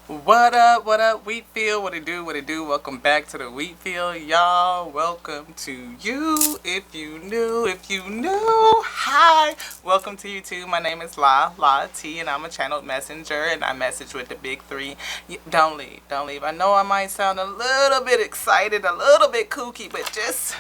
What up, what up, Wheatfield? What it do, what it do? Welcome back to the Wheatfield, y'all. Welcome to you. If you knew, hi. Welcome to you too. My name is La T, and I'm a channeled messenger, and I message with the big three. Don't leave, don't leave. I know I might sound a little bit excited, a little bit kooky, but just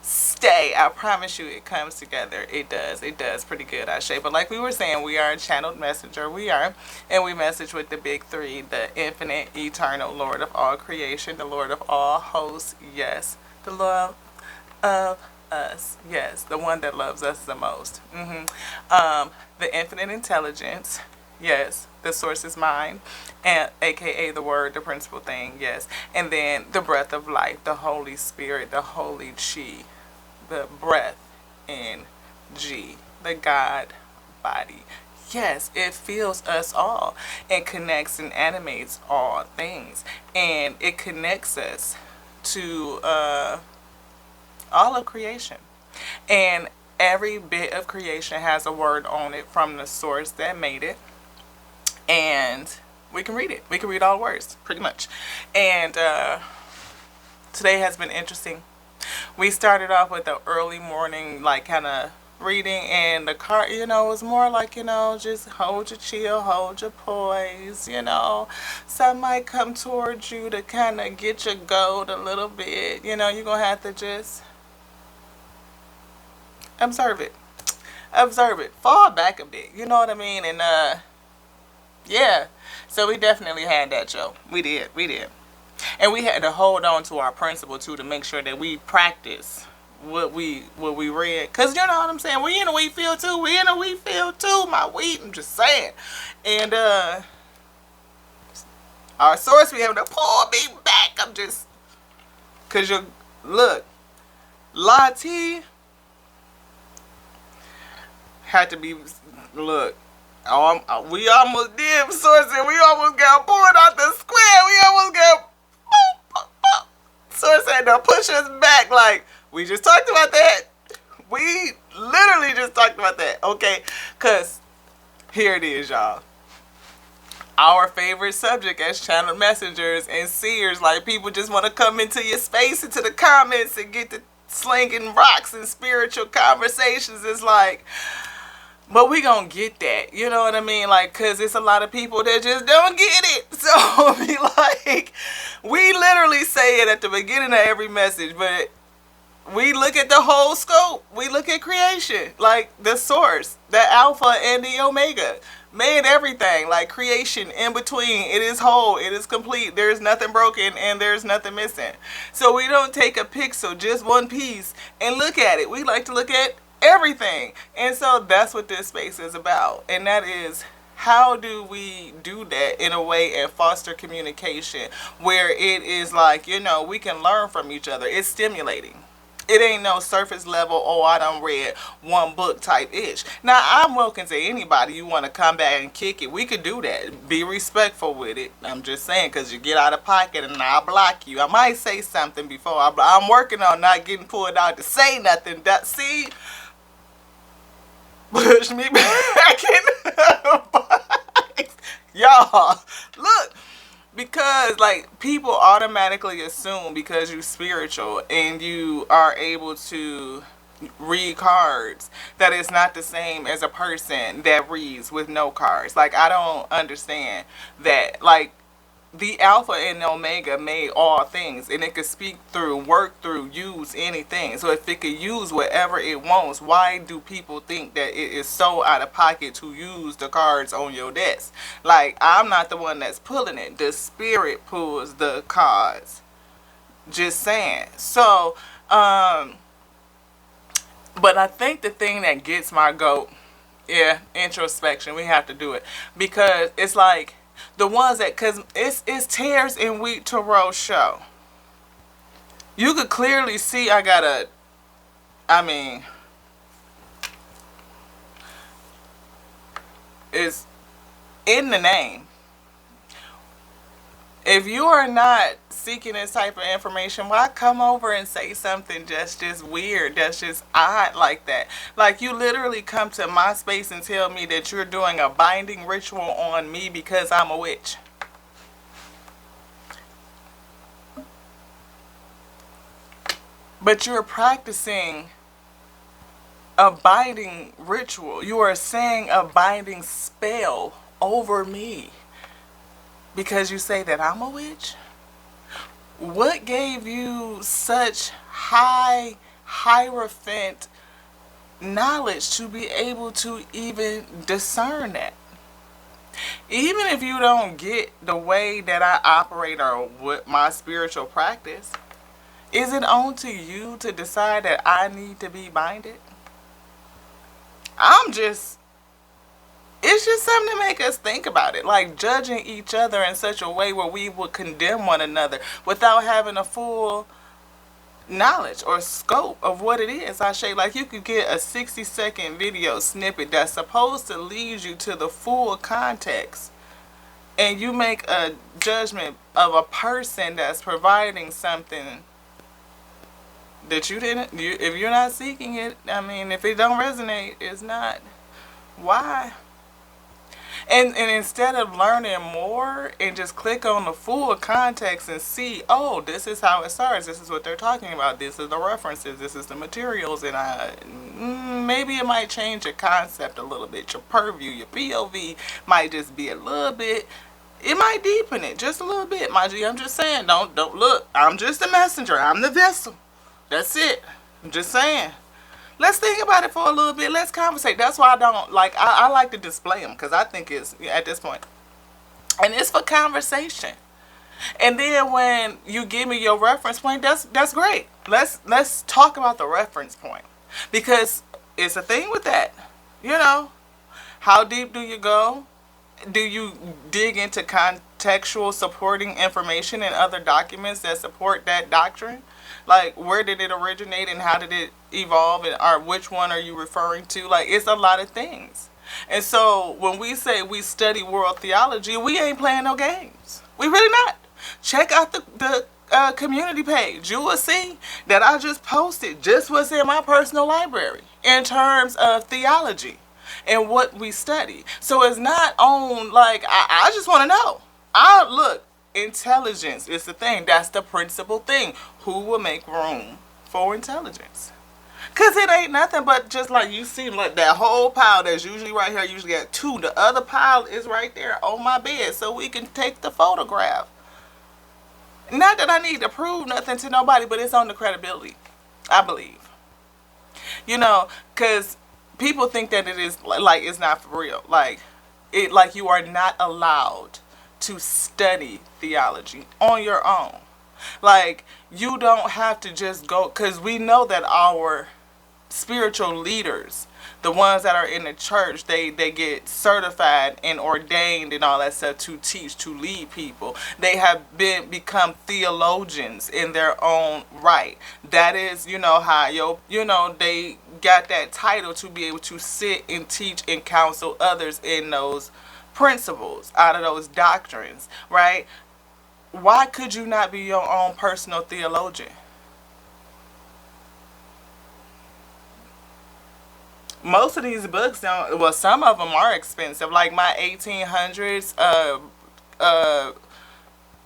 stay. I promise you it comes together. It does pretty good, I say. But like we were saying, we are a channeled messenger. We are. And we message with the big three, the infinite, eternal Lord of all creation, the Lord of all hosts. Yes. The love of us. Yes. The one that loves us the most. The infinite intelligence. Yes. The source is mine, and aka the word, the principal thing. Yes. And then the breath of life, the Holy Spirit, the Holy Chi, the breath in G, the God body. Yes, it fills us all and connects and animates all things. And it connects us to all of creation. And every bit of creation has a word on it from the source that made it. And we can read it. We can read all words, pretty much. And today has been interesting. We started off with the early morning, like, kind of reading, and the car, it was more like, just hold your chill, hold your poise, Some might come towards you to kind of get your goat a little bit, you're going to have to just observe it. Observe it. Fall back a bit, you know what I mean? And, yeah. So we definitely had that, Joe. We did. And we had to hold on to our principle too, to make sure that we practice what we read. Cause you know what I'm saying? We in a wheat field too. My wheat. I'm just saying. And our source be having to pull me back. I'm just, cause you look, Lati had to be look. We almost did sourcing. We almost got pulled out the square. We almost got source had to push us back. Like, we just talked about that. We literally just talked about that. Okay, because here it is, y'all. Our favorite subject as channel messengers and seers. Like, people just want to come into your space, into the comments, and get to slinging rocks and spiritual conversations. It's like, but we gonna get that, you know what I mean? Like, cause it's a lot of people that just don't get it. So be like, we literally say it at the beginning of every message, but we look at the whole scope. We look at creation, like the source, the alpha and the omega, made everything, like creation in between. It is whole, it is complete. There's nothing broken and there's nothing missing. So we don't take a pixel, just one piece, and look at it. We like to look at everything. And so that's what this space is about. And that is, how do we do that in a way and foster communication where it is like, we can learn from each other. It's stimulating. It ain't no surface level, I done read one book type ish. Now, I'm welcome to anybody you want to come back and kick it. We could do that. Be respectful with it. I'm just saying, because you get out of pocket and I'll block you. I might say something before. I'm working on not getting pulled out to say nothing. See? Push me back in the box. Y'all, look, because like people automatically assume because you're spiritual and you are able to read cards that it's not the same as a person that reads with no cards. Like, I don't understand that. Like, the alpha and the omega made all things, and it could speak through, work through, use anything. So if it could use whatever it wants, why do people think that it is so out of pocket to use the cards on your desk? Like, I'm not the one that's pulling it. The spirit pulls the cards. Just saying. So, but I think the thing that gets my goat, introspection. We have to do it. Because it's like, the ones that, because it's Tears and Wheat Tarot show. You could clearly see it's in the name. If you are not seeking this type of information, why come over and say something that's just weird, that's just odd like that? Like, you literally come to my space and tell me that you're doing a binding ritual on me because I'm a witch. but you're practicing a binding ritual. You are saying a binding spell over me because you say that I'm a witch. What gave you such high hierophant knowledge to be able to even discern that? Even if you don't get the way that I operate or what my spiritual practice, is it on to you to decide that I need to be binded? It's just something to make us think about it. Like judging each other in such a way where we would condemn one another without having a full knowledge or scope of what it is. Like you could get a 60-second video snippet that's supposed to lead you to the full context, and you make a judgment of a person that's providing something that if you're not seeking it, I mean, if it don't resonate, it's not. Why? And instead of learning more and just click on the full context and see, oh, this is how it starts, this is what they're talking about, this is the references, this is the materials, and maybe it might change your concept a little bit, your purview, your POV might just be a little bit, it might deepen it just a little bit, my G. I'm just saying, don't look, I'm just a messenger, I'm the vessel, that's it, I'm just saying. Let's think about it for a little bit. Let's conversate. That's why I like to display them, because I think it's at this point. And it's for conversation. And then when you give me your reference point, that's great. Let's talk about the reference point. Because it's a thing with that. You know, how deep do you go? Do you dig into contextual supporting information and other documents that support that doctrine? Like, where did it originate and how did it evolve, and or which one are you referring to? Like, it's a lot of things. And so when we say we study world theology, we ain't playing no games. We really not. Check out the community page. You will see that I just posted just what's in my personal library in terms of theology and what we study. So it's not on, like, I just want to know. Look, intelligence is the thing. That's the principal thing. Who will make room for intelligence? Because it ain't nothing but just like you see, like that whole pile that's usually right here, usually got two. The other pile is right there on my bed so we can take the photograph. Not that I need to prove nothing to nobody, but it's on the credibility, I believe. You know, because people think that it is, like, it's not for real. Like you are not allowed to study theology on your own. Like, you don't have to just go, because we know that our spiritual leaders, the ones that are in the church, they get certified and ordained and all that stuff to teach, to lead people. They have become theologians in their own right. That is, you know, how they got that title to be able to sit and teach and counsel others in those principles, out of those doctrines, right? Why could you not be your own personal theologian? Most of these books don't, well, some of them are expensive. Like my 1800s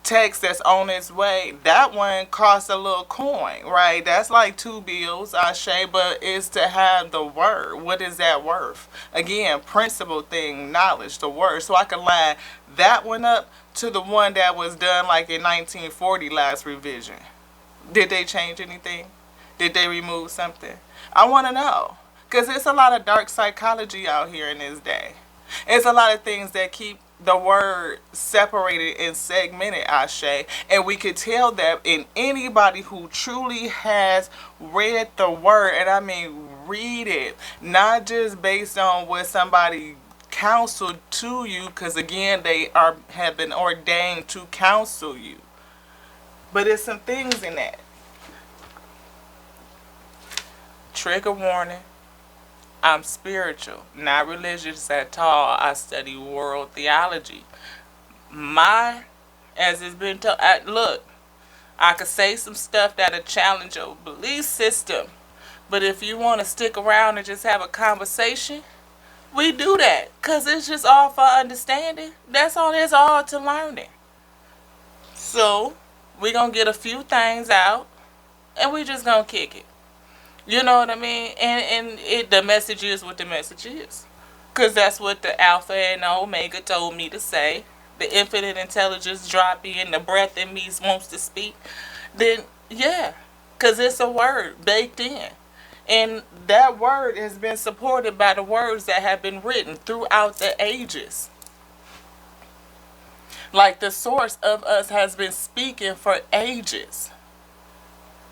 text that's on its way, that one costs a little coin, right? That's like 2 bills, I say, but it's to have the word. What is that worth? Again, principle thing, knowledge, the word. So I can line that one up to the one that was done like in 1940, last revision. Did they change anything? Did they remove something? I want to know. Because it's a lot of dark psychology out here in this day. It's a lot of things that keep the word separated and segmented, Ashe. And we could tell that in anybody who truly has read the word, and I mean read it, not just based on what somebody counseled to you, because again, they have been ordained to counsel you. But there's some things in that. Trigger warning. I'm spiritual, not religious at all. I study world theology. As it's been told, look, I could say some stuff that'll challenge your belief system. But if you want to stick around and just have a conversation, we do that. Because it's just all for understanding. That's all there's all to learning. So, we're going to get a few things out. and we just gonna kick it. You know what I mean? And the message is what the message is. Because that's what the Alpha and the Omega told me to say. The infinite intelligence drop in, the breath in me wants to speak. Then, yeah. Because it's a word baked in. And that word has been supported by the words that have been written throughout the ages. Like the source of us has been speaking for ages.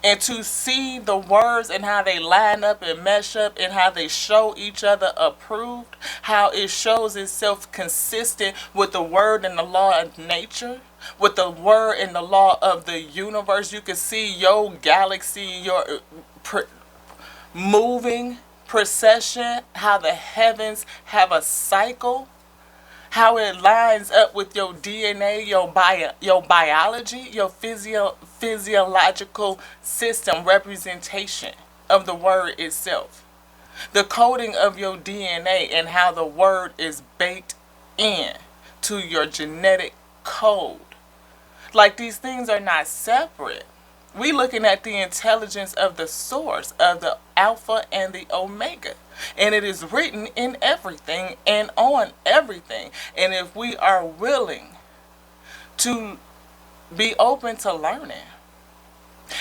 And to see the words and how they line up and mesh up and how they show each other approved, how it shows itself consistent with the word and the law of nature, with the word and the law of the universe. You can see your galaxy, your moving procession, how the heavens have a cycle, how it lines up with your DNA, your biology, your physiological system representation of the word itself. The coding of your DNA and how the word is baked in to your genetic code. Like these things are not separate. We looking at the intelligence of the source of the Alpha and the Omega. And it is written in everything and on everything. And if we are willing to be open to learning,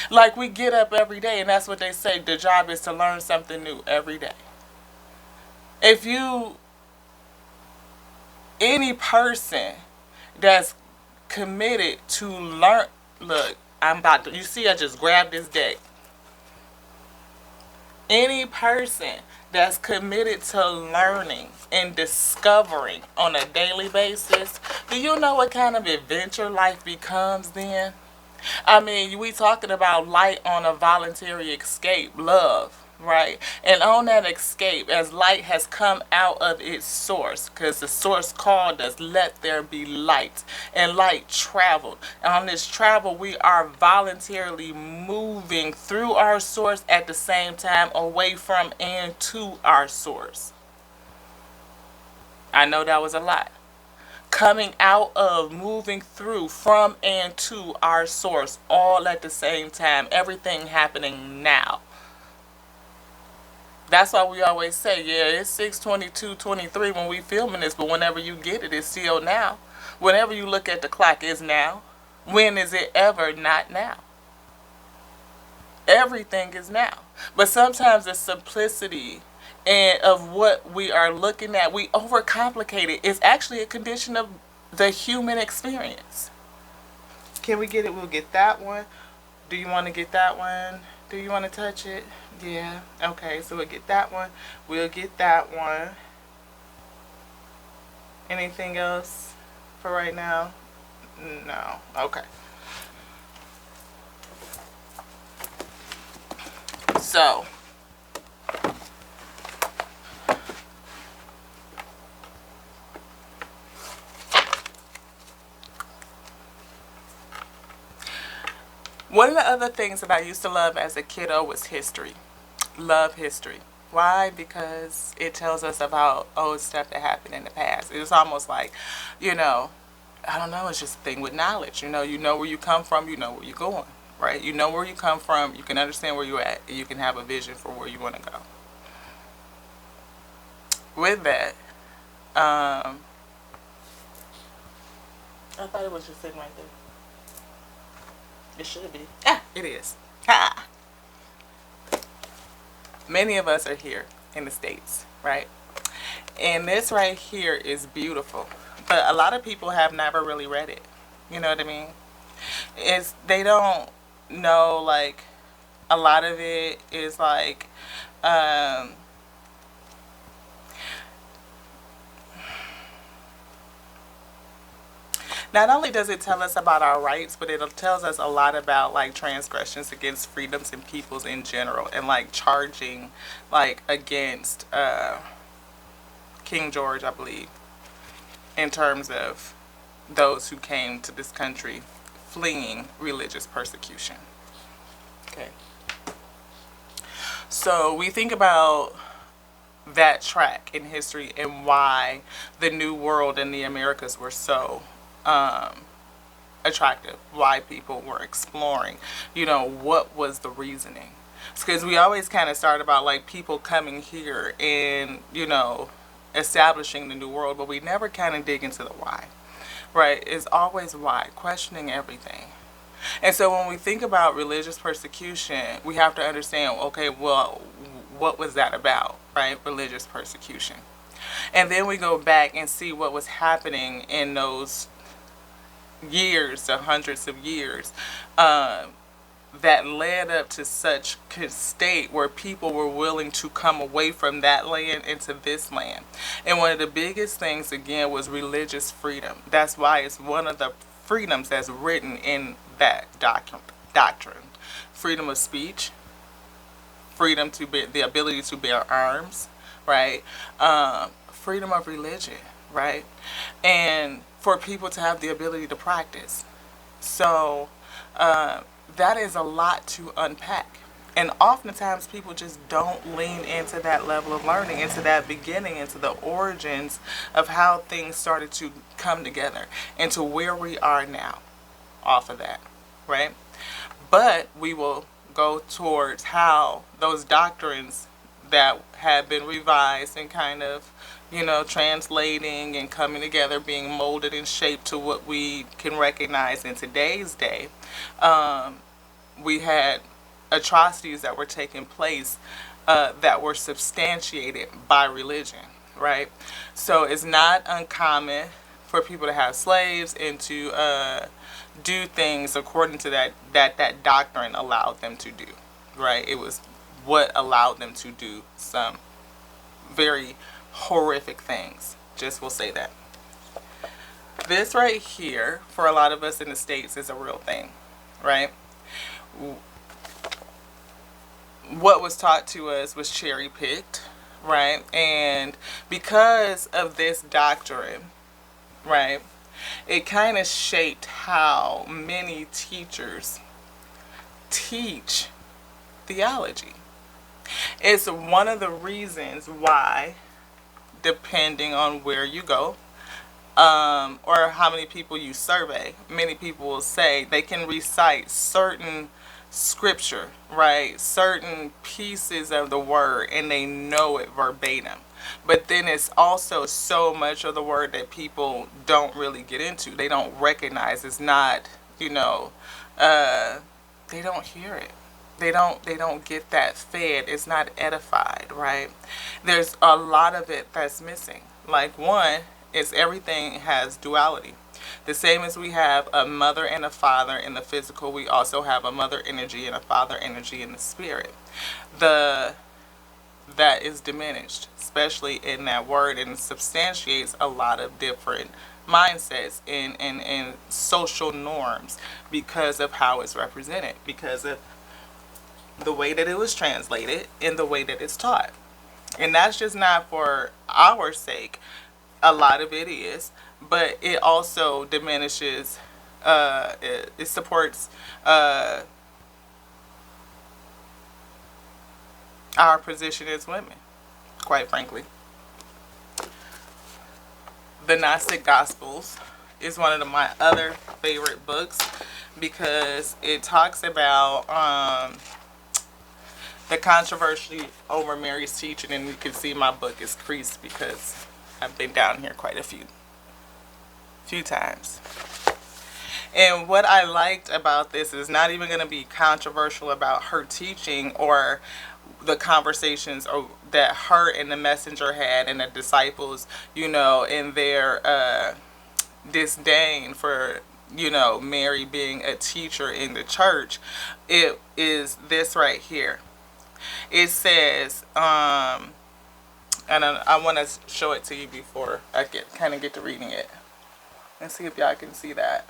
like we get up every day, and that's what they say, the job is to learn something new every day. If you, any person that's committed to learn, look, I'm about to, you see, I just grabbed this deck. Any person that's committed to learning and discovering on a daily basis, do you know what kind of adventure life becomes then? I mean, we talking about light on a voluntary escape, love, right? And on that escape, as light has come out of its source, because the source called us, let there be light, and light traveled. And on this travel, we are voluntarily moving through our source at the same time, away from and to our source. I know that was a lot. Coming out of, moving through, from and to our source, all at the same time. Everything happening now. That's why we always say, yeah, it's 6:22:23 when we filming this, but whenever you get it, it's still now. Whenever you look at the clock, it's now. When is it ever not now? Everything is now. But sometimes the simplicity and of what we are looking at, we overcomplicate it. It's actually a condition of the human experience. Can we get it? We'll get that one. Do you want to get that one? Do you want to touch it? Yeah. Okay, so we'll get that one. We'll get that one. Anything else for right now? No. Okay. So, one of the other things that I used to love as a kiddo was history. Love history. Why? Because it tells us about old stuff that happened in the past. It's almost like, I don't know, it's just a thing with knowledge. You know where you come from, you know where you're going, right? You know where you come from, you can understand where you're at, and you can have a vision for where you want to go. With that, I thought it was just sitting right there. It should be. Ah, it is. Ha! Many of us are here in the States, right? And this right here is beautiful. But a lot of people have never really read it. You know what I mean? They don't know, like, a lot of it is like, not only does it tell us about our rights, but it tells us a lot about, like, transgressions against freedoms and peoples in general, and, like, charging, like, against King George, I believe, in terms of those who came to this country fleeing religious persecution. Okay. So we think about that track in history and why the New World and the Americas were so attractive, why people were exploring, what was the reasoning. Because we always kind of start about like people coming here and, establishing the new world, but we never kind of dig into the why, right? It's always why, questioning everything. And so when we think about religious persecution, we have to understand, okay, well, what was that about, right? Religious persecution. And then we go back and see what was happening in those years, the hundreds of years, that led up to such a state where people were willing to come away from that land into this land. And one of the biggest things, again, was religious freedom. That's why it's one of the freedoms that's written in that doctrine. Freedom of speech, freedom to be the ability to bear arms, right? Freedom of religion, right? And for people to have the ability to practice. So that is a lot to unpack. And oftentimes people just don't lean into that level of learning, into that beginning, into the origins of how things started to come together, into where we are now off of that, right? But we will go towards how those doctrines that have been revised and kind of, translating and coming together, being molded and shaped to what we can recognize in today's day. We had atrocities that were taking place that were substantiated by religion, right? So it's not uncommon for people to have slaves and to do things according to that doctrine allowed them to do, right? It was what allowed them to do some very horrific things. Just will say that. This right here, for a lot of us in the States, is a real thing, right? What was taught to us was cherry picked, right? And because of this doctrine, right, it kind of shaped how many teachers teach theology. It's one of the reasons why, depending on where you go, or how many people you survey, many people will say they can recite certain scripture, right? Certain pieces of the word, and they know it verbatim. But then it's also so much of the word that people don't really get into. They don't recognize. It's not, they don't hear it. They don't get that fed. It's not edified, right? There's a lot of it that's missing. Like, one is everything has duality. The same as we have a mother and a father in the physical, we also have a mother energy and a father energy in the spirit. That is diminished, especially in that word, and it substantiates a lot of different mindsets and social norms because of how it's represented, because of the way that it was translated and the way that it's taught. And that's just not for our sake. A lot of it is, but it also diminishes, it supports our position as women, quite frankly. The Gnostic Gospels is one of my other favorite books because it talks about the controversy over Mary's teaching, and you can see my book is creased because I've been down here quite a few times. And what I liked about this is not even going to be controversial about her teaching or the conversations that her and the messenger had and the disciples, in their disdain for, Mary being a teacher in the church. It is this right here. It says, and I want to show it to you before I get to reading it. And see if y'all can see that.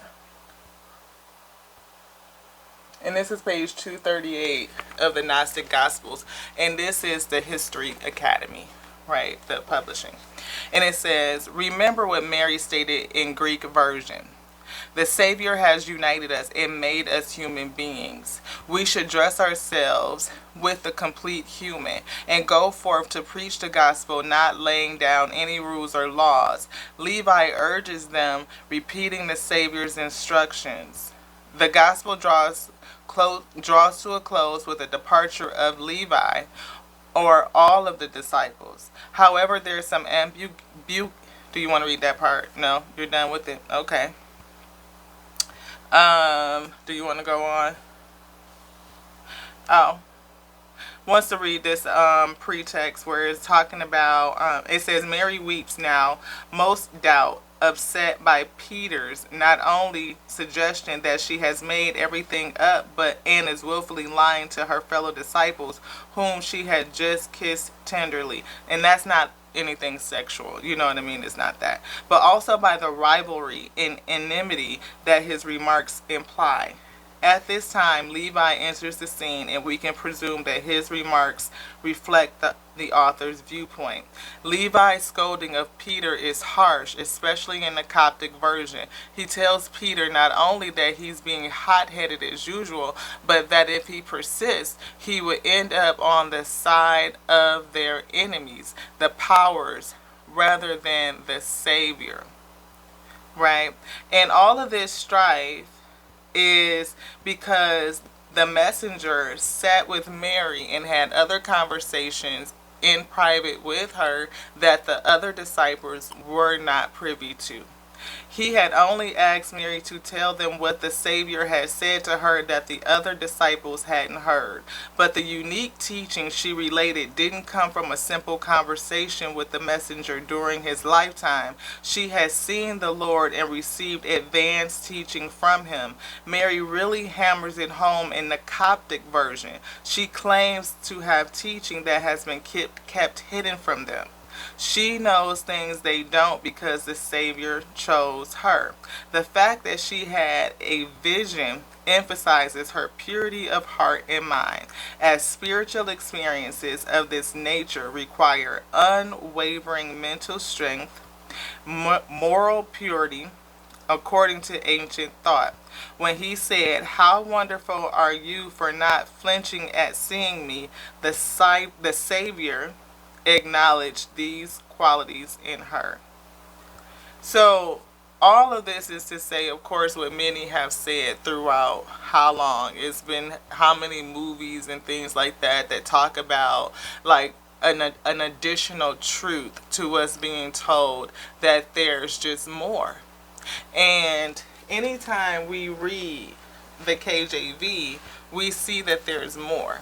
And this is page 238 of the Gnostic Gospels. And this is the History Academy, right? The publishing. And it says, remember what Mary stated in Greek version. The Savior has united us and made us human beings. We should dress ourselves with the complete human and go forth to preach the gospel, not laying down any rules or laws. Levi urges them, repeating the Savior's instructions. The gospel draws to a close with the departure of Levi or all of the disciples. However, there's some do you want to read that part? No, you're done with it. Okay. Do you want to go on? Oh, wants to read this pretext where it's talking about, it says, Mary weeps now, most doubt, upset by Peter's not only suggestion that she has made everything up, but and is willfully lying to her fellow disciples, whom she had just kissed tenderly. And that's not anything sexual, you know what I mean? It's not that. But also by the rivalry and enmity that his remarks imply. At this time, Levi enters the scene, and we can presume that his remarks reflect the author's viewpoint. Levi's scolding of Peter is harsh, especially in the Coptic version. He tells Peter not only that he's being hot-headed as usual, but that if he persists, he would end up on the side of their enemies, the powers, rather than the Savior. Right? And all of this strife is because the messenger sat with Mary and had other conversations in private with her that the other disciples were not privy to. He had only asked Mary to tell them what the Savior had said to her that the other disciples hadn't heard. But the unique teaching she related didn't come from a simple conversation with the messenger during his lifetime. She had seen the Lord and received advanced teaching from him. Mary really hammers it home in the Coptic version. She claims to have teaching that has been kept hidden from them. She knows things they don't because the Savior chose her. The fact that she had a vision emphasizes her purity of heart and mind, as spiritual experiences of this nature require unwavering mental strength, moral purity, according to ancient thought. When he said, "How wonderful are you for not flinching at seeing me," the Savior acknowledge these qualities in her. So all of this is to say, of course, what many have said throughout how long it's been, how many movies and things like that that talk about like an additional truth to us being told that there's just more. And anytime we read the KJV, we see that there's more.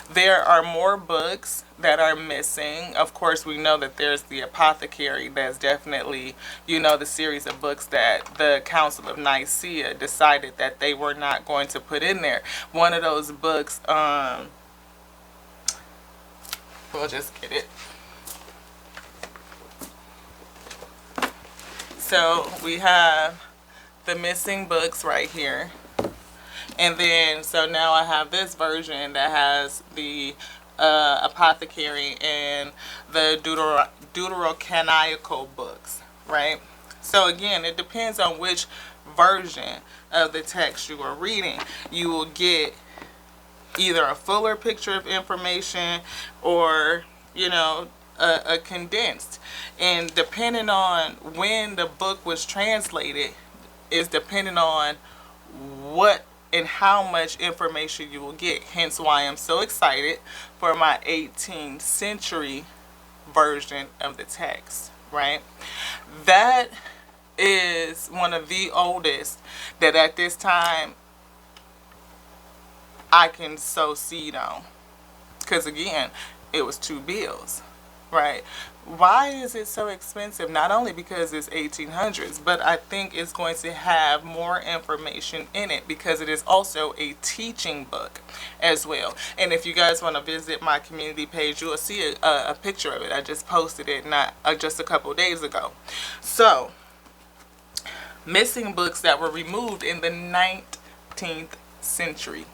There are more books that are missing. Of course, we know that there's the Apothecary. That's definitely, the series of books that the Council of Nicaea decided that they were not going to put in there. One of those books, we'll just get it. So we have the missing books right here. And then, so now I have this version that has the Apothecary and the Deuterocanonical books, right? So again, it depends on which version of the text you are reading. You will get either a fuller picture of information or, a condensed. And depending on when the book was translated is depending on what and how much information you will get. Hence why I'm so excited for my 18th century version of the text, right? That is one of the oldest that at this time I can sow seed on. Because again, it was 2 bills, right? Why is it so expensive? Not only because it's 1800s, but I think it's going to have more information in it because it is also a teaching book as well. And if you guys want to visit my community page, you will see a picture of it. I just posted it just a couple days ago. So, missing books that were removed in the 19th century.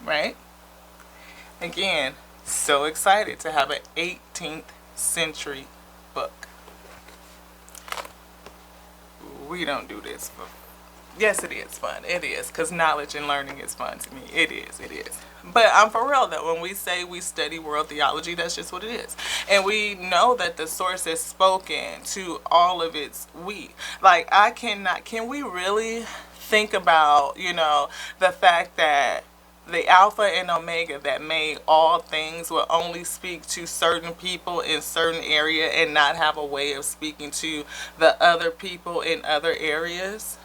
Right? Again, so excited to have an 18th century book. we don't do this for. Yes, it is fun. It is, because knowledge and learning is fun to me. It is. It is. But I'm for real though. When we say we study world theology, that's just what it is. And we know that the source is spoken to all of its we. Like, I cannot, can we really think about, the fact that the Alpha and Omega that made all things will only speak to certain people in certain area and not have a way of speaking to the other people in other areas?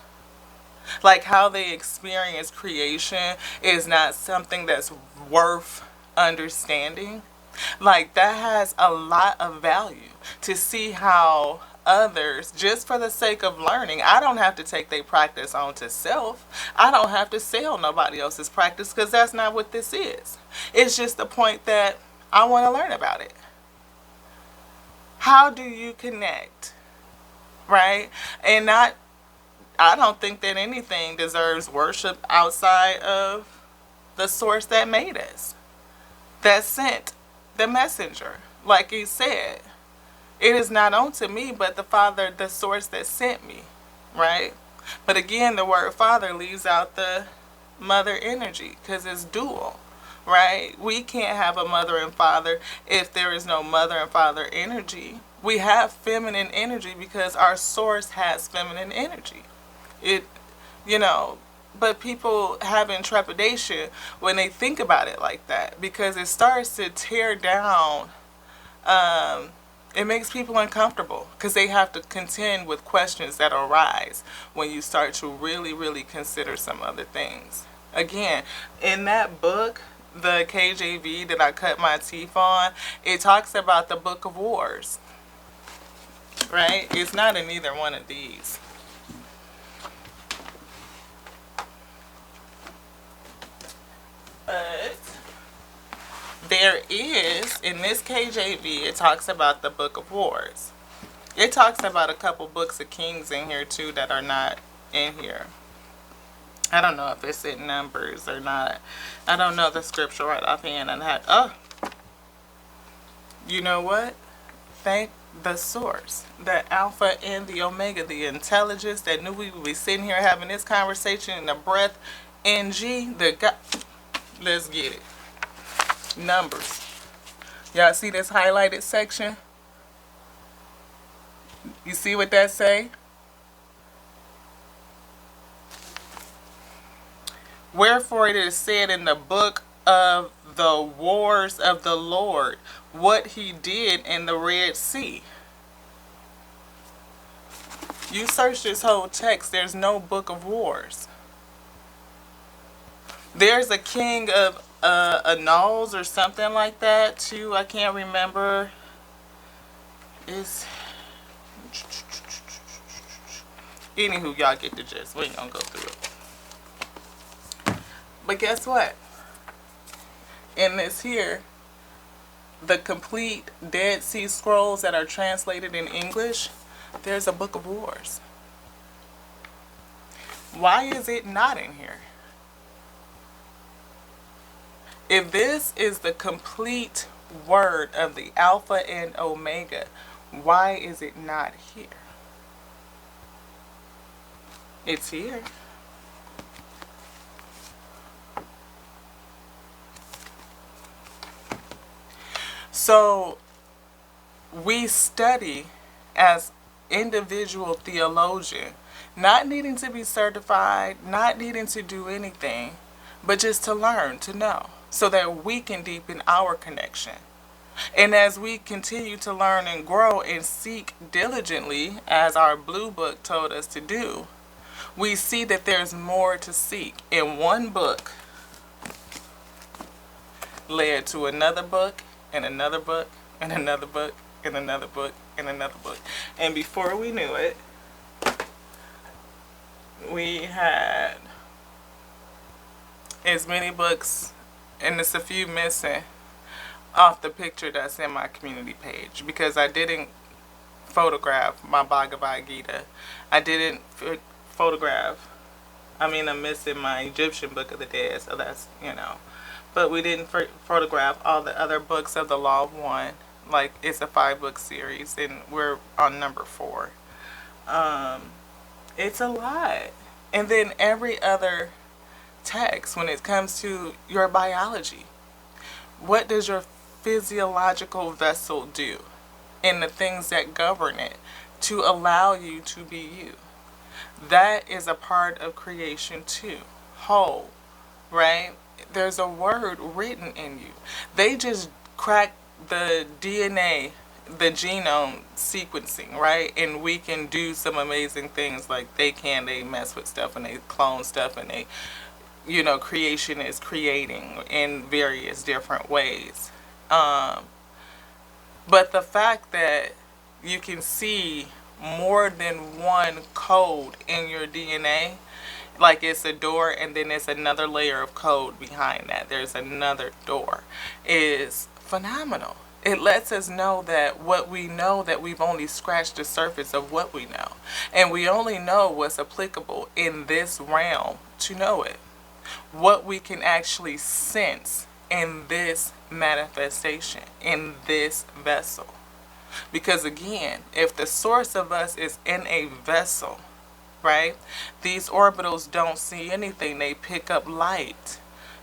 Like, how they experience creation is not something that's worth understanding. Like, that has a lot of value to see how others, just for the sake of learning, I don't have to take their practice on to self. I don't have to sell nobody else's practice, because that's not what this is. It's just the point that I want to learn about it. How do you connect? Right? And not, I don't think that anything deserves worship outside of the source that made us, that sent the messenger. Like he said, it is not unto me, but the Father, the source that sent me, right? But again, the word Father leaves out the mother energy, because it's dual, right? We can't have a mother and father if there is no mother and father energy. We have feminine energy because our source has feminine energy. It, but people having trepidation when they think about it like that, because it starts to tear down, it makes people uncomfortable, because they have to contend with questions that arise when you start to really, really consider some other things. Again, in that book, the KJV that I cut my teeth on, it talks about the Book of Wars, right? It's not in either one of these. But there is, in this KJV, it talks about the Book of Wars. It talks about a couple books of Kings in here too that are not in here. I don't know if it's in Numbers or not. I don't know the scripture right offhand. And you know what? Thank the source, the Alpha and the Omega, the intelligence that knew we would be sitting here having this conversation in the breath. NG, the God. Let's get it. Numbers. Y'all see this highlighted section? You see what that say? Wherefore it is said in the book of the wars of the Lord, what he did in the Red Sea. You search this whole text, there's no book of wars. There's a king of Annals or something like that too. I can't remember. Anywho, y'all get the gist. We ain't gonna go through it. But guess what? In this here, the complete Dead Sea Scrolls that are translated in English, there's a Book of Wars. Why is it not in here? If this is the complete word of the Alpha and Omega, why is it not here? It's here. So we study as individual theologian, not needing to be certified, not needing to do anything, but just to learn, to know, so that we can deepen our connection. And as we continue to learn and grow and seek diligently, as our blue book told us to do, we see that there's more to seek. In one book led to another book, and another book, and another book, and another book, and another book. And before we knew it, we had as many books, and there's a few missing off the picture that's in my community page, because I didn't photograph my Bhagavad Gita. I didn't photograph, I'm missing my Egyptian Book of the Dead, so that's, but we didn't photograph all the other books of the Law of One. Like, it's a 5-book series, and we're on number 4. It's a lot. And then every other text when it comes to your biology. What does your physiological vessel do? And the things that govern it to allow you to be you. That is a part of creation too. Whole, right? There's a word written in you. They just cracked the DNA, the genome sequencing, right? And we can do some amazing things like they can. They mess with stuff and they clone stuff and they, creation is creating in various different ways. Um, but the fact that you can see more than one code in your DNA, like it's a door and then there's another layer of code behind that, there's another door, is phenomenal. It lets us know that what we know, that we've only scratched the surface of what we know. And we only know what's applicable in this realm to know it. What we can actually sense in this manifestation, in this vessel. Because again, if the source of us is in a vessel, right, these orbitals don't see anything, they pick up light.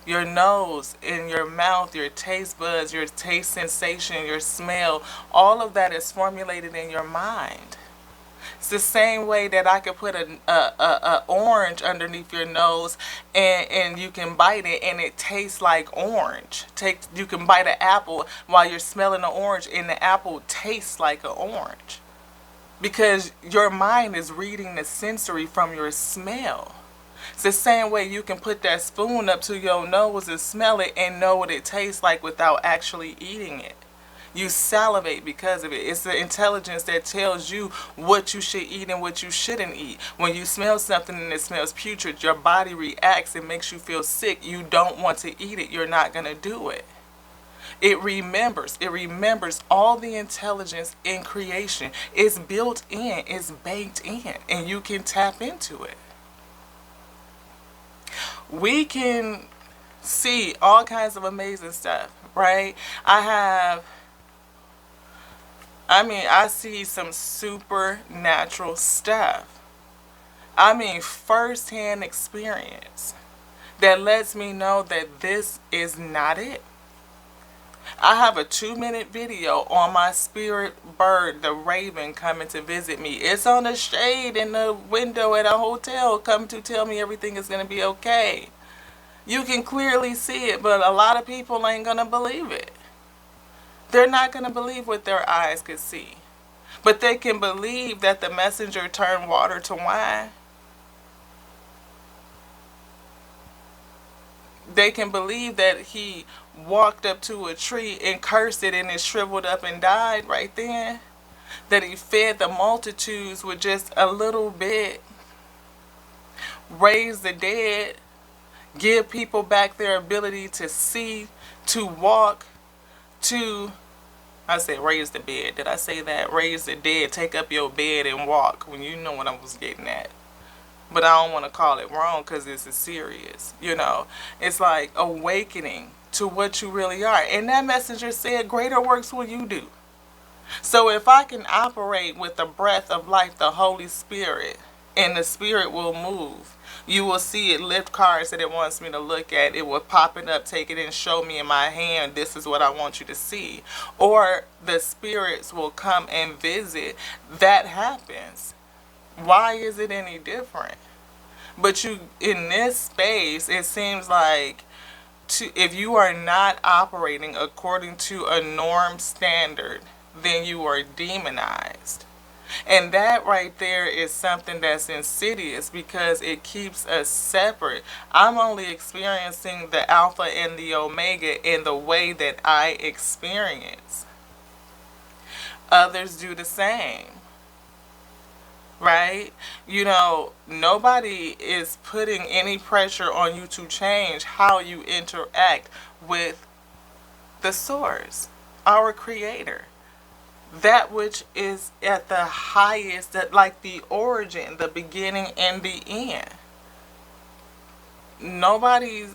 Your nose, in your mouth, your taste buds, your taste sensation, your smell, all of that is formulated in your mind. It's the same way that I could put a orange underneath your nose and you can bite it and it tastes like orange. You can bite an apple while you're smelling the orange and the apple tastes like an orange. Because your mind is reading the sensory from your smell. It's the same way you can put that spoon up to your nose and smell it and know what it tastes like without actually eating it. You salivate because of it. It's the intelligence that tells you what you should eat and what you shouldn't eat. When you smell something and it smells putrid, your body reacts and makes you feel sick. You don't want to eat it. You're not going to do it. It remembers. It remembers all the intelligence in creation. It's built in. It's baked in. And you can tap into it. We can see all kinds of amazing stuff, right? I see some supernatural stuff. I mean, first-hand experience that lets me know that this is not it. I have a 2-minute video on my spirit bird, the raven, coming to visit me. It's on the shade in the window at a hotel, come to tell me everything is going to be okay. You can clearly see it, but a lot of people ain't going to believe it. They're not going to believe what their eyes could see. But they can believe that the messenger turned water to wine. They can believe that he walked up to a tree and cursed it and it shriveled up and died right then. That he fed the multitudes with just a little bit. Raised the dead. Give people back their ability to see, to walk, I said raise the bed. Did I say that? Raise the dead. Take up your bed and walk. When you know what I was getting at. But I don't want to call it wrong because this is serious. It's like awakening to what you really are. And that messenger said, greater works will you do. So if I can operate with the breath of life, the Holy Spirit, and the Spirit will move. You will see it lift cards that it wants me to look at. It will pop it up, take it and show me in my hand, this is what I want you to see. Or the spirits will come and visit. That happens. Why is it any different? But in this space, it seems like if you are not operating according to a norm standard, then you are demonized. And that right there is something that's insidious because it keeps us separate. I'm only experiencing the alpha and the omega in the way that I experience. Others do the same. Right? Nobody is putting any pressure on you to change how you interact with the source, our creator. That which is at the highest, like the origin, the beginning and the end. Nobody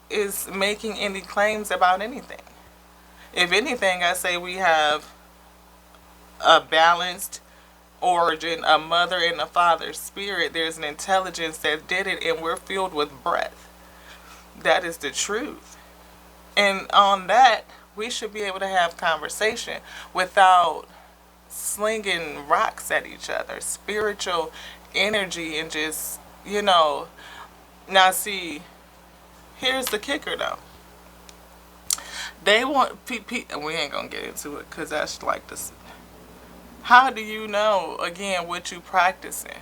is making any claims about anything. If anything, I say we have a balanced origin, a mother and a father spirit. There's an intelligence that did it, and we're filled with breath. That is the truth. And on that, we should be able to have conversation without slinging rocks at each other. Spiritual energy and just, Now, see, here's the kicker though. They want, we ain't gonna get into it because that's like this. How do you know, again, what you practicing?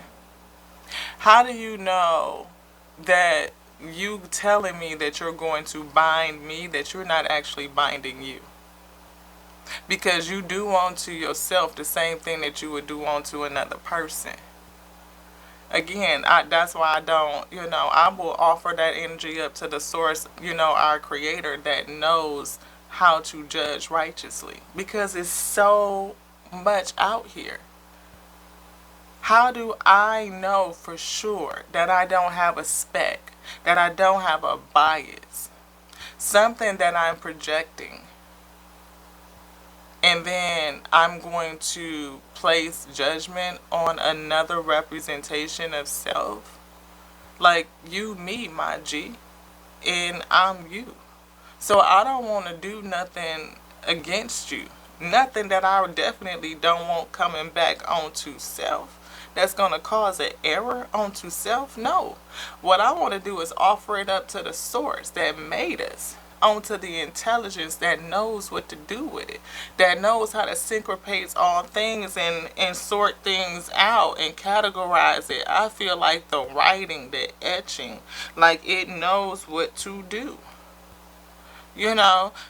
How do you know that you telling me that you're going to bind me, that you're not actually binding you? Because you do unto yourself the same thing that you would do unto another person. Again, that's why I don't, I will offer that energy up to the source, our creator that knows how to judge righteously. Because it's so much out here. How do I know for sure that I don't have a speck, that I don't have a bias, something that I'm projecting, and then I'm going to place judgment on another representation of self? Like, you, me, my G, and I'm you. So I don't want to do nothing against you. Nothing that I definitely don't want coming back onto self that's going to cause an error onto self. No. What I want to do is offer it up to the source that made us, onto the intelligence that knows what to do with it, that knows how to syncopate all things and sort things out and categorize it. I feel like the writing, the etching, like it knows what to do.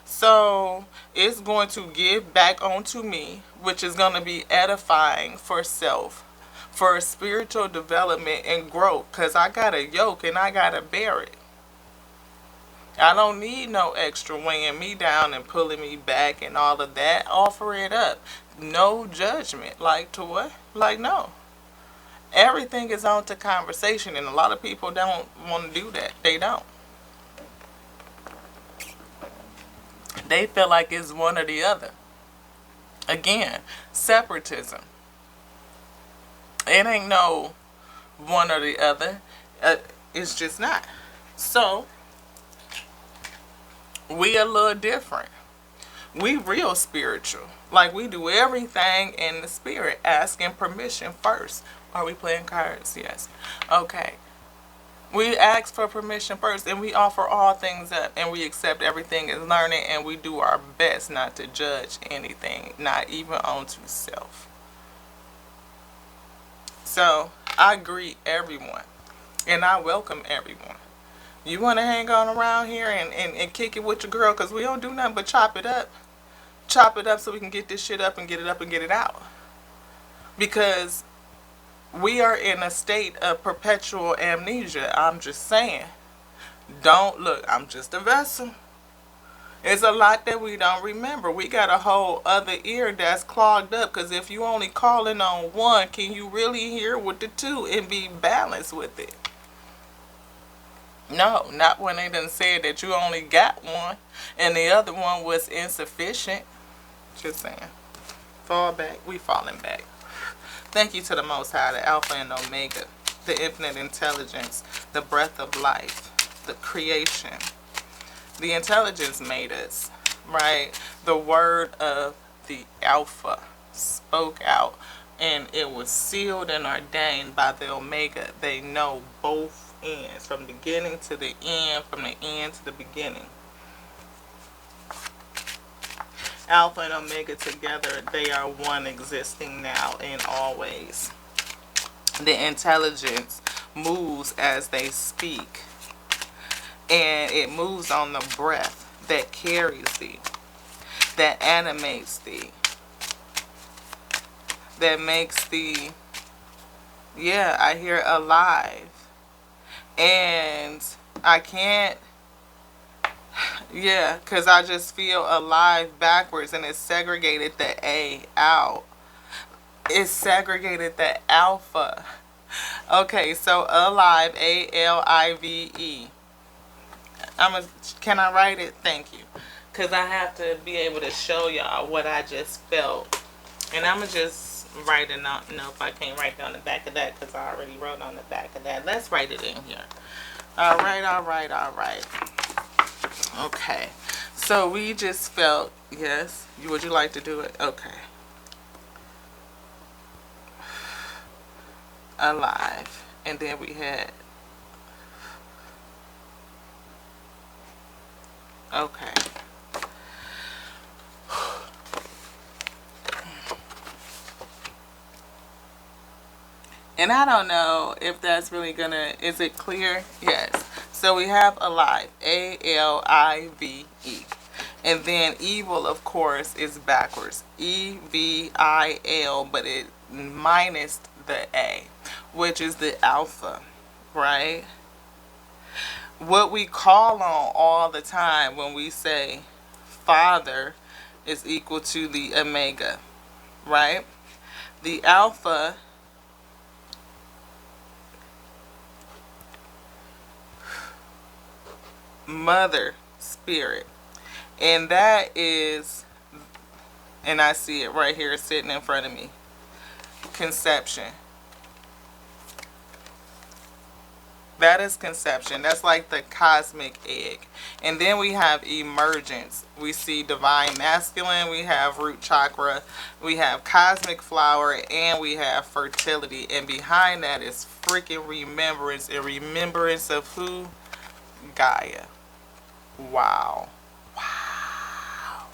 So it's going to give back onto me, which is going to be edifying for self, for spiritual development and growth, because I got a yoke and I got to bear it. I don't need no extra weighing me down and pulling me back and all of that. Offer it up. No judgment. Like, to what? Like, no. Everything is on to conversation, and a lot of people don't want to do that. They don't. They feel like it's one or the other. Again, separatism. It ain't no one or the other. It's just not. So, we a little different. We real spiritual. Like, we do everything in the spirit, asking permission first. Are we playing cards? Yes. Okay. We ask for permission first, and we offer all things up, and we accept everything as learning, and we do our best not to judge anything, not even onto self. So, I greet everyone, and I welcome everyone. You want to hang on around here and kick it with your girl, because we don't do nothing but chop it up. Chop it up so we can get this shit up and get it up and get it out. Because we are in a state of perpetual amnesia. I'm just saying. Don't look. I'm just a vessel. It's a lot that we don't remember. We got a whole other ear that's clogged up. Because if you only calling on one, can you really hear with the two and be balanced with it? No, not when they done said that you only got one and the other one was insufficient. Just saying. Fall back. We falling back. Thank you to the Most High, the Alpha and Omega, the infinite intelligence, the breath of life, the creation. The intelligence made us, right? The word of the Alpha spoke out, and it was sealed and ordained by the Omega. They know both ends, from the beginning to the end, from the end to the beginning. Alpha and Omega together, they are one, existing now and always. The intelligence moves as they speak, and it moves on the breath that carries thee, that animates thee, that makes thee, yeah, I hear alive. And I can't, yeah, because I just feel alive backwards, and it segregated the A out. It segregated the alpha. Okay, so alive, A-L-I-V-E. Can I write it? Thank you. Because I have to be able to show y'all what I just felt. And I'm going to just writing on, nope, I can't write down the back of that because I already wrote on the back of that. Let's write it in here. All right, all right, all right. Okay. So we just felt, yes, would you like to do it? Okay. Alive. And then we had, okay. And I don't know if that's really gonna, is it clear? Yes. So we have alive, A-L-I-V-E. And then evil, of course, is backwards, E-V-I-L, but it minus the A, which is the alpha, right? What we call on all the time when we say Father is equal to the omega, right? The alpha mother spirit, and that is, and I see it right here sitting in front of me, conception. That is conception. That's like the cosmic egg. And then we have emergence. We see divine masculine, we have root chakra, we have cosmic flower, and we have fertility. And behind that is freaking remembrance. And remembrance of who? Gaia. Wow. Wow.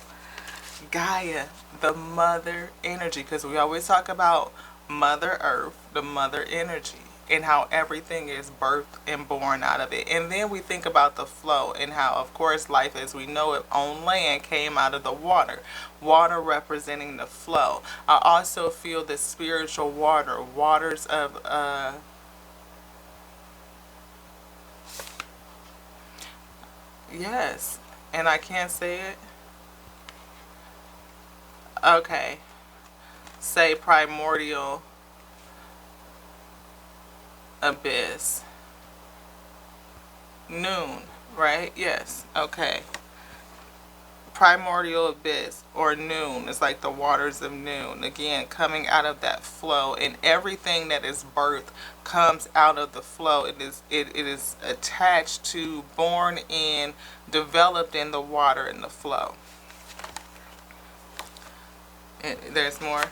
Gaia, the mother energy. Because we always talk about Mother Earth, the mother energy, and how everything is birthed and born out of it. And then we think about the flow and how, of course, life as we know it on land came out of the water. Water representing the flow. I also feel the spiritual water, waters of yes. And I can't say it. Okay. Say primordial abyss. Noon, right? Yes. Okay. Primordial abyss or noon. It's like the waters of noon. Again, coming out of that flow, and everything that is birthed comes out of the flow. It is attached to, born in, developed in the water and the flow. And there's more.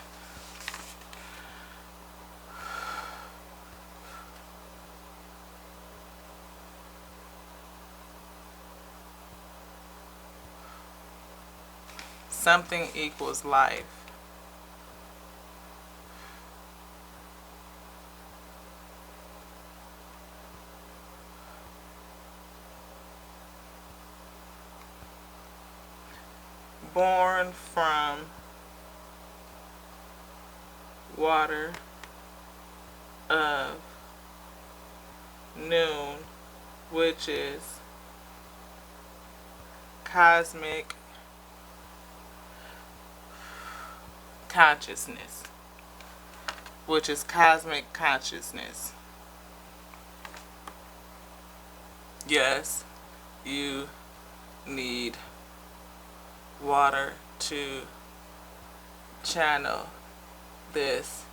Something equals life. Born from water of noon, which is cosmic consciousness, which is cosmic consciousness. Yes, you need water to channel this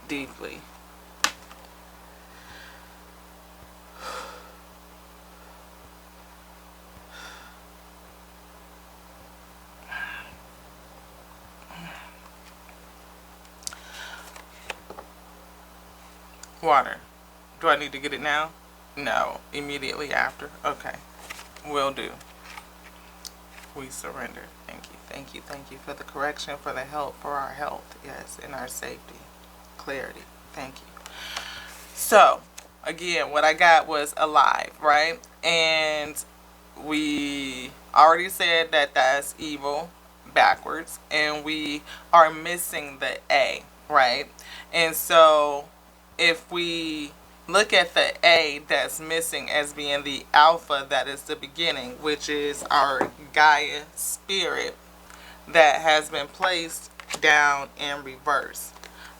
deeply. Water. Do I need to get it now? No. Immediately after? Okay. Will do. We surrender. Thank you. Thank you. Thank you for the correction, for the help, for our health. Yes, and our safety. Clarity. Thank you. So, again, what I got was alive, right? And we already said that that's evil backwards. And we are missing the A, right? And so if we look at the A that's missing as being the alpha, that is the beginning, which is our Gaia spirit that has been placed down in reverse.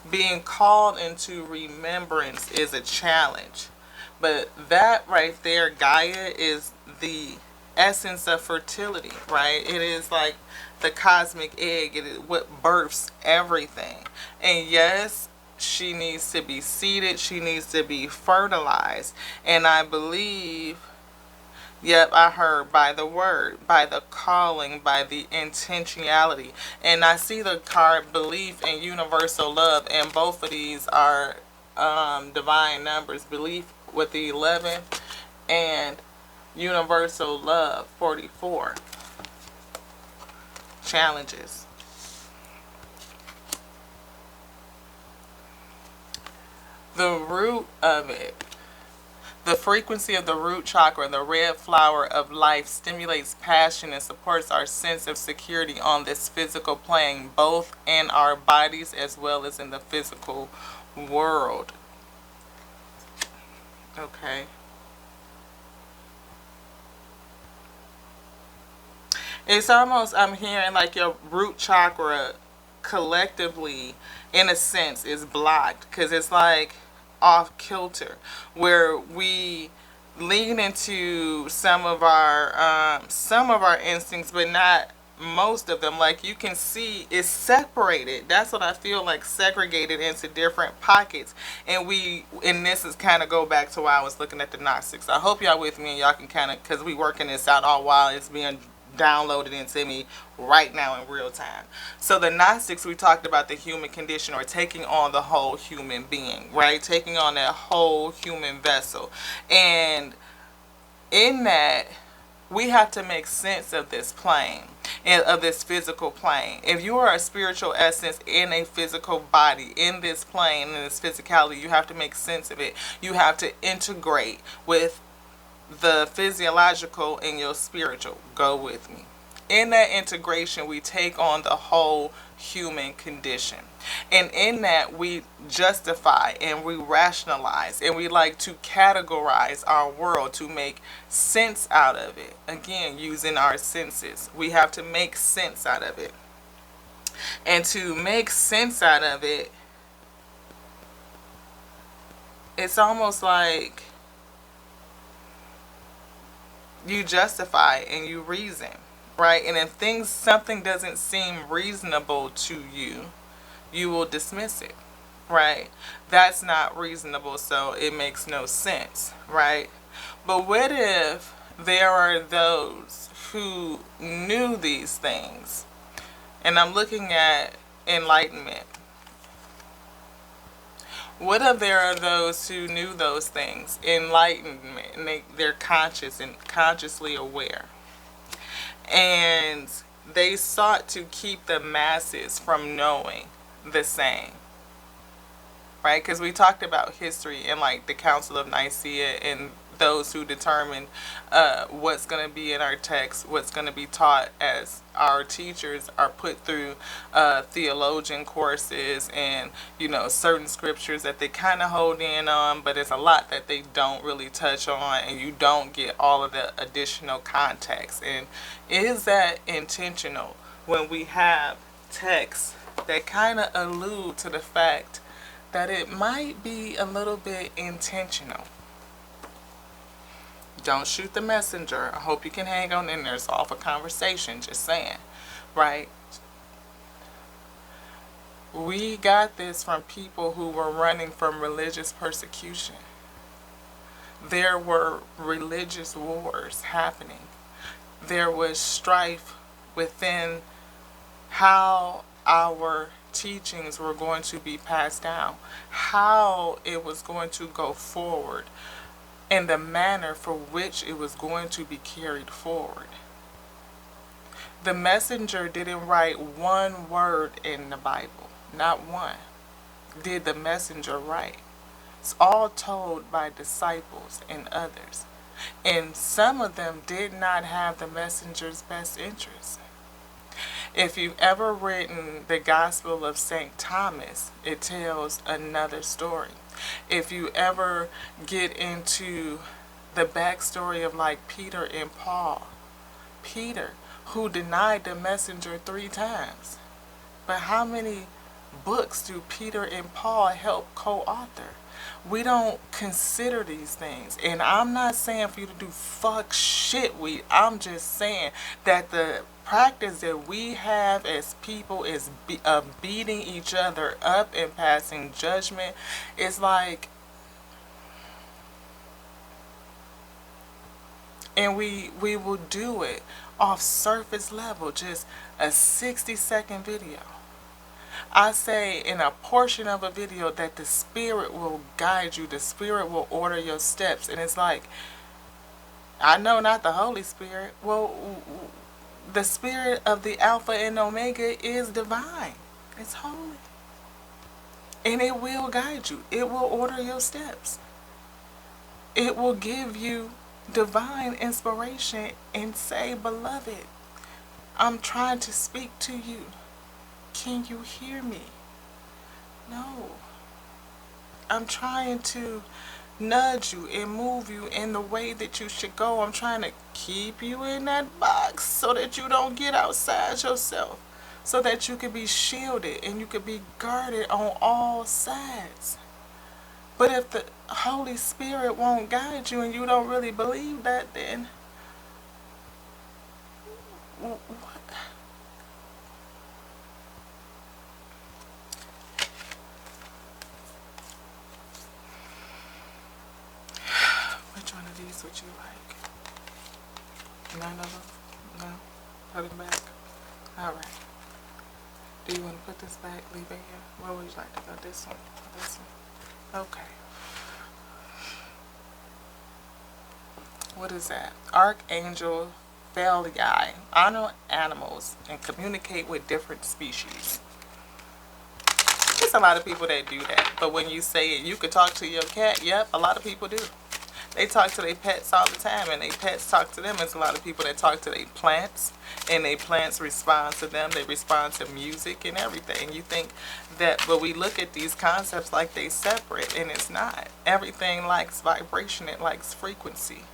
Being called into remembrance is a challenge. But that right there, Gaia, is the essence of fertility, right? It is like the cosmic egg. It is what births everything. And yes, she needs to be seeded. She needs to be fertilized. And I believe, yep, I heard by the word, by the calling, by the intentionality. And I see the card belief and universal love. And both of these are divine numbers. Belief with the 11 and universal love 44. Challenges. The root of it. The frequency of the root chakra, the red flower of life, stimulates passion and supports our sense of security on this physical plane, both in our bodies as well as in the physical world. Okay. It's almost, I'm hearing like your root chakra collectively, in a sense, is blocked because it's like off kilter, where we lean into some of our instincts, but not most of them. Like you can see, it's separated. That's what I feel like, segregated into different pockets. And this is kind of go back to why I was looking at the Gnostics. I hope y'all with me and y'all can kind of, because we working this out all while it's being downloaded into me right now in real time. So the Gnostics, we talked about the human condition, or taking on the whole human being, right? Taking on that whole human vessel. And in that, we have to make sense of this plane, and of this physical plane. If you are a spiritual essence in a physical body, in this plane, in this physicality, you have to make sense of it. You have to integrate with the physiological and your spiritual. Go with me. In that integration, we take on the whole human condition. And in that, we justify and we rationalize and we like to categorize our world to make sense out of it. Again, using our senses. We have to make sense out of it. And to make sense out of it, it's almost like you justify and you reason, right? And if something doesn't seem reasonable to you, you will dismiss it, right? That's not reasonable, so it makes no sense, right? But what if there are those who knew these things? And I'm looking at enlightenment. What if there are those who knew those things, enlightenment, and they're conscious and consciously aware, and they sought to keep the masses from knowing the same, right? Because we talked about history and like the Council of Nicaea and those who determined what's going to be in our text, what's going to be taught as our teachers are put through theologian courses, and certain scriptures that they kind of hold in on, but it's a lot that they don't really touch on, and you don't get all of the additional context. And is that intentional when we have texts that kind of allude to the fact that it might be a little bit intentional? Don't shoot the messenger. I hope you can hang on in there. It's all for conversation. Just saying. Right? We got this from people who were running from religious persecution. There were religious wars happening. There was strife within how our teachings were going to be passed down, how it was going to go forward, and the manner for which it was going to be carried forward. The messenger didn't write one word in the Bible, not one. Did the messenger write? It's all told by disciples and others. And some of them did not have the messenger's best interest. If you've ever written the Gospel of St. Thomas, it tells another story. If you ever get into the backstory of like Peter and Paul, Peter, who denied the messenger 3 times. But how many books do Peter and Paul help co-author? We don't consider these things. And I'm not saying for you to do fuck shit weed. I'm just saying that the practice that we have as people is of beating each other up and passing judgment. Is like, and we will do it off surface level, just a 60-second video. I say in a portion of a video that the spirit will guide you, the spirit will order your steps. And it's like, I know not the Holy Spirit. Well, the spirit of the Alpha and Omega is divine. It's holy. And it will guide you. It will order your steps. It will give you divine inspiration and say, beloved, I'm trying to speak to you. Can you hear me? No. I'm trying to nudge you and move you in the way that you should go. I'm trying to keep you in that box so that you don't get outside yourself. So that you can be shielded and you can be guarded on all sides. But if the Holy Spirit won't guide you and you don't really believe that, then what? Which one of these would you like? None of them? No? Put them back? Alright. Do you want to put this back? Leave it here? Where would you like to go? This one? This one? Okay. What is that? Archangel Phalii. Honor animals and communicate with different species. There's a lot of people that do that. But when you say it, you could talk to your cat. Yep, a lot of people do. They talk to their pets all the time, and their pets talk to them. There's a lot of people that talk to their plants, and their plants respond to them. They respond to music and everything. You think that, but we look at these concepts like they separate, and it's not. Everything likes vibration. It likes frequency.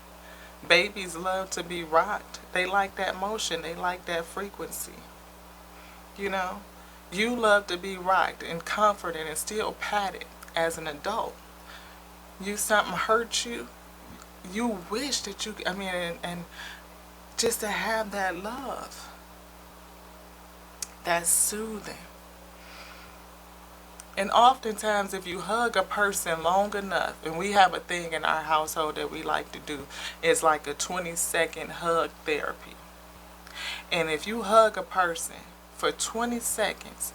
Babies love to be rocked. They like that motion. They like that frequency. You know? You love to be rocked and comforted and still patted as an adult. Something hurt you. You wish that you, and just to have that love, that's soothing. And oftentimes if you hug a person long enough, and we have a thing in our household that we like to do, it's like a 20-second hug therapy. And if you hug a person for 20 seconds,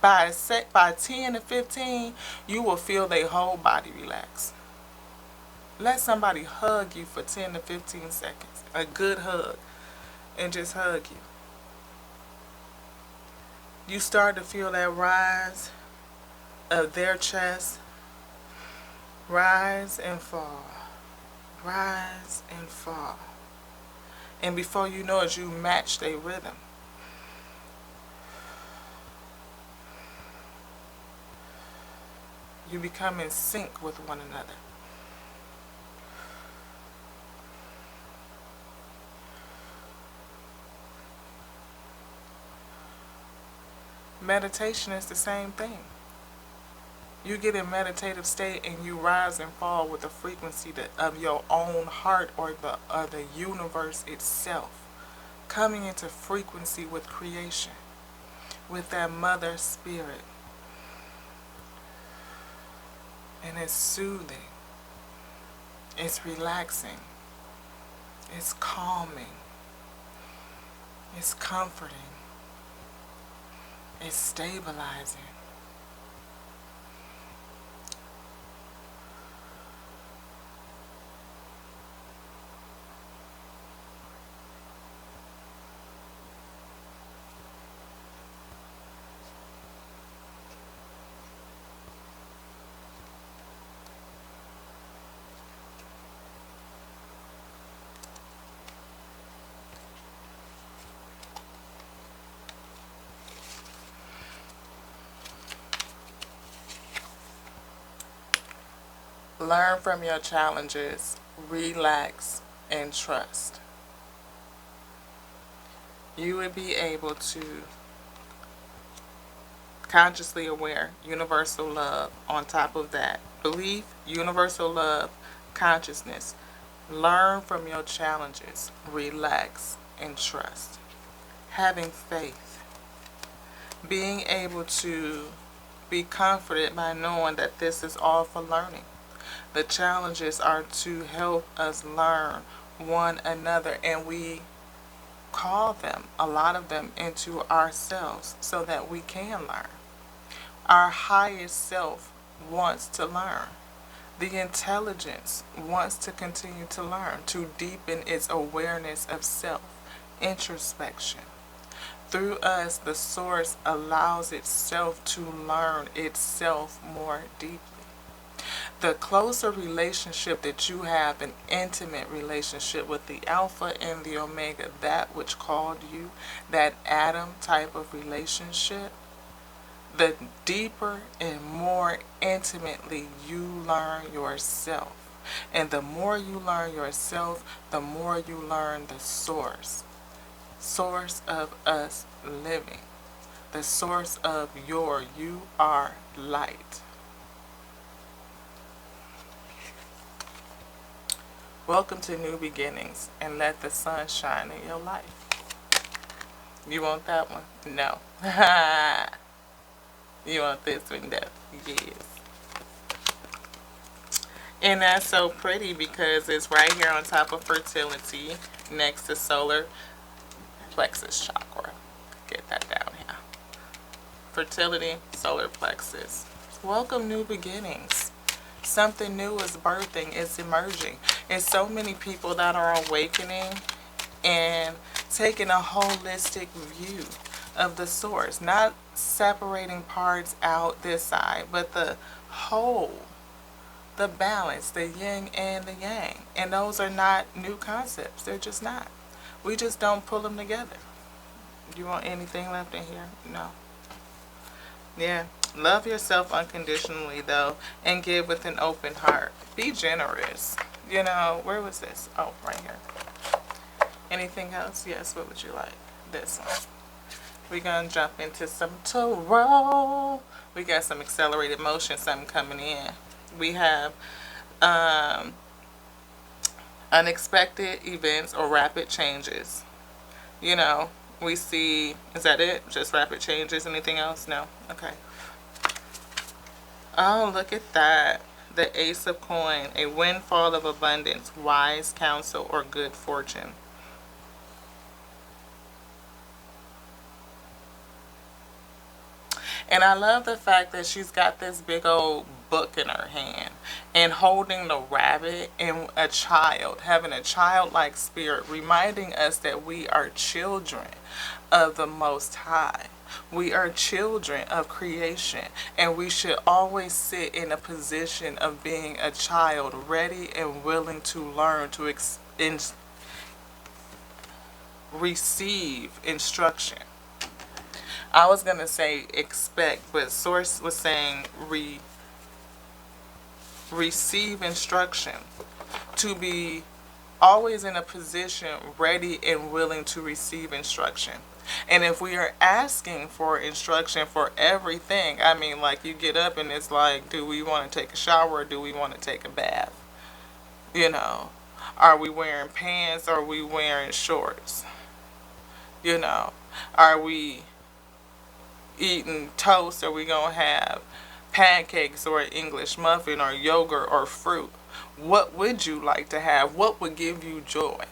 by 10 to 15, you will feel their whole body relax. Let somebody hug you for 10 to 15 seconds. A good hug. And just hug you. You start to feel that rise of their chest. Rise and fall. Rise and fall. And before you know it, you match their rhythm. You become in sync with one another. Meditation is the same thing. You get in meditative state and you rise and fall with the frequency of your own heart or the universe itself. Coming into frequency with creation. With that mother spirit. And it's soothing. It's relaxing. It's calming. It's comforting. It's stabilizing. Learn from your challenges, relax, and trust. You will be able to Consciously aware, universal love. On top of that, belief, universal love, consciousness. Learn from your challenges, relax, and trust. Having faith, being able to be comforted by knowing that this is all for learning. The challenges are to help us learn one another, and we call them, a lot of them, into ourselves so that we can learn. Our highest self wants to learn. The intelligence wants to continue to learn, to deepen its awareness of self, introspection. Through us, the source allows itself to learn itself more deeply. The closer relationship that you have, an intimate relationship with the Alpha and the Omega, that which called you, that Adam type of relationship, the deeper and more intimately you learn yourself. And the more you learn yourself, the more you learn the source of us living, the source of you are light. Welcome to new beginnings, and let the sun shine in your life. You want that one? No. You want this one though? Yes. And that's so pretty because it's right here on top of fertility, next to solar plexus chakra. Get that down here. Fertility, solar plexus. Welcome new beginnings. Something new is birthing, it's emerging. And so many people that are awakening and taking a holistic view of the source, not separating parts out this side, but the whole, the balance, the yin and the yang. And those are not new concepts. They're just not. We just don't pull them together. You want anything left in here? No. Yeah. Love yourself unconditionally, though, and give with an open heart. Be generous. You know, where was this? Oh, right here. Anything else? Yes, what would you like? This one. We're going to jump into some tarot. We got some accelerated motion, something coming in. We have unexpected events or rapid changes. You know, we see, is that it? Just rapid changes? Anything else? No? Okay. Oh, look at that. The Ace of Coin, a windfall of abundance, wise counsel, or good fortune. And I love the fact that she's got this big old book in her hand and holding the rabbit and a child, having a childlike spirit, reminding us that we are children of the Most High. We are children of creation, and we should always sit in a position of being a child, ready and willing to learn, to receive instruction. I was going to say expect, but Source was saying receive instruction, to be always in a position ready and willing to receive instruction. And if we are asking for instruction for everything, I mean, like you get up and it's like, do we want to take a shower or do we want to take a bath? You know, are we wearing pants or are we wearing shorts? You know, are we eating toast? Are we going to have pancakes or an English muffin or yogurt or fruit? What would you like to have? What would give you joy?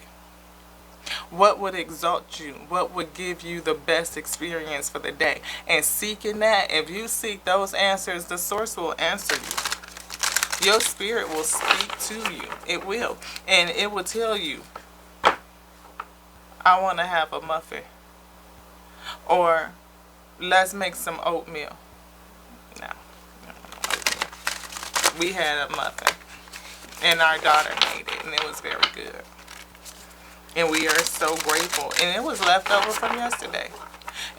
What would exalt you? What would give you the best experience for the day? And seeking that, if you seek those answers, the source will answer you. Your spirit will speak to you. It will. And it will tell you, I want to have a muffin. Or, let's make some oatmeal. No. We had a muffin. And our daughter made it. And it was very good. And we are so grateful. And it was left over from yesterday.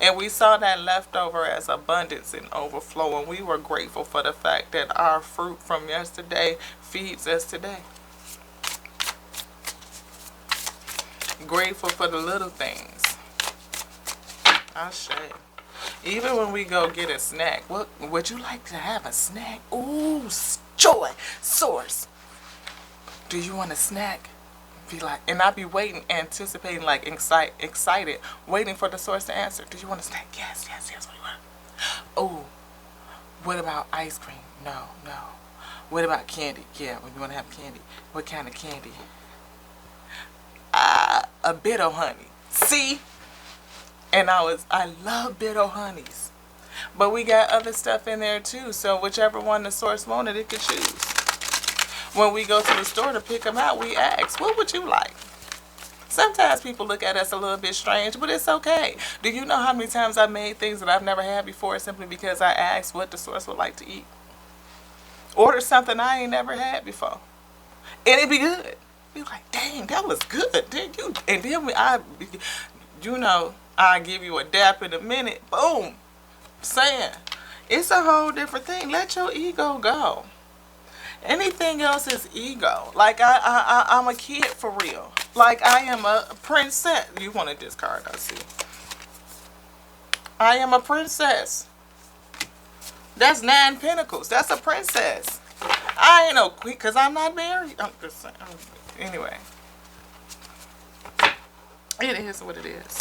And we saw that leftover as abundance and overflow. And we were grateful for the fact that our fruit from yesterday feeds us today. Grateful for the little things. Ashe. Even when we go get a snack, what would you like to have a snack? Ooh, joy, source. Do you want a snack? Be like, and I be waiting, anticipating, like excited, waiting for the source to answer. Do you want a snack? Yes, yes, yes. What do you want? Oh, what about ice cream? No, no. What about candy? Yeah, when you want to have candy. What kind of candy? A bit of honey. See? And I love bit of honeys. But we got other stuff in there too. So whichever one the source wanted, it could choose. When we go to the store to pick them out, we ask, what would you like? Sometimes people look at us a little bit strange, but it's okay. Do you know how many times I made things that I've never had before simply because I asked what the source would like to eat? Order something I ain't never had before. And it'd be good. Be like, dang, that was good. Did you? And then I give you a dap in a minute. Boom. Saying, it's a whole different thing. Let your ego go. Anything else is ego. Like I'm a kid for real. Like I am a princess. You wanted this card, I see. I am a princess. That's 9 pentacles. That's a princess. I ain't no queen because I'm not married. I'm just saying. Anyway. It is what it is.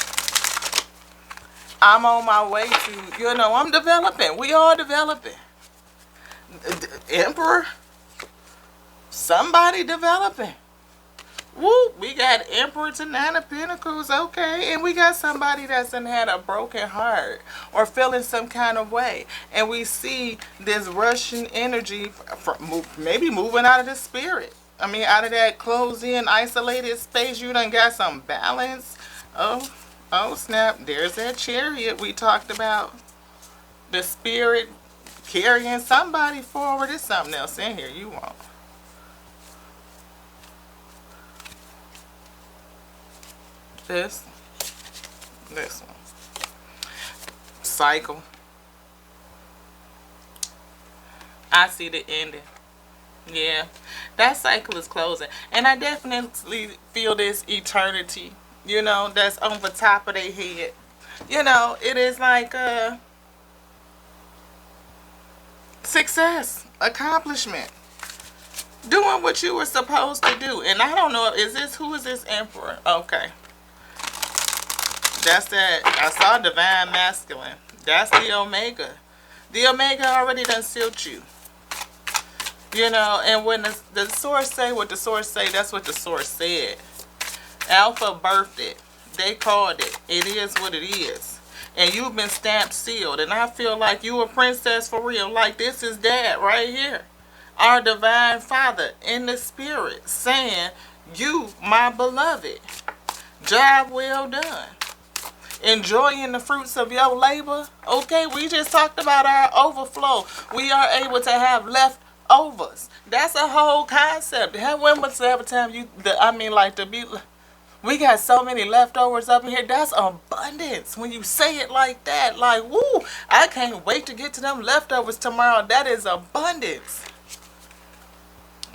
I'm on my way to, I'm developing. We all developing. Emperor. Somebody developing. Woo, we got Emperor to 9 of Pentacles, okay. And we got somebody that's had a broken heart or feeling some kind of way. And we see this Russian energy maybe moving out of the spirit. I mean, out of that closed-in, isolated space, you done got some balance. Oh, snap. There's that Chariot we talked about. The spirit carrying somebody forward. There's something else in here you want. This one. Cycle. I see the ending. Yeah, that cycle is closing. And I definitely feel this eternity, that's on the top of their head. It is like success, accomplishment. Doing what you were supposed to do. And I don't know, who is this Emperor? Okay. That's that. I saw Divine Masculine. That's the Omega. The Omega already done sealed you. And when the source say what the source say, that's what the source said. Alpha birthed it. They called it. It is what it is. And you've been stamped sealed. And I feel like you a princess for real. Like this is Dad right here. Our Divine Father in the spirit saying, you, my beloved. Job well done. Enjoying the fruits of your labor. Okay, we just talked about our overflow. We are able to have leftovers. That's a whole concept. When was every time we got so many leftovers up in here. That's abundance. When you say it like that, like, woo, I can't wait to get to them leftovers tomorrow. That is abundance.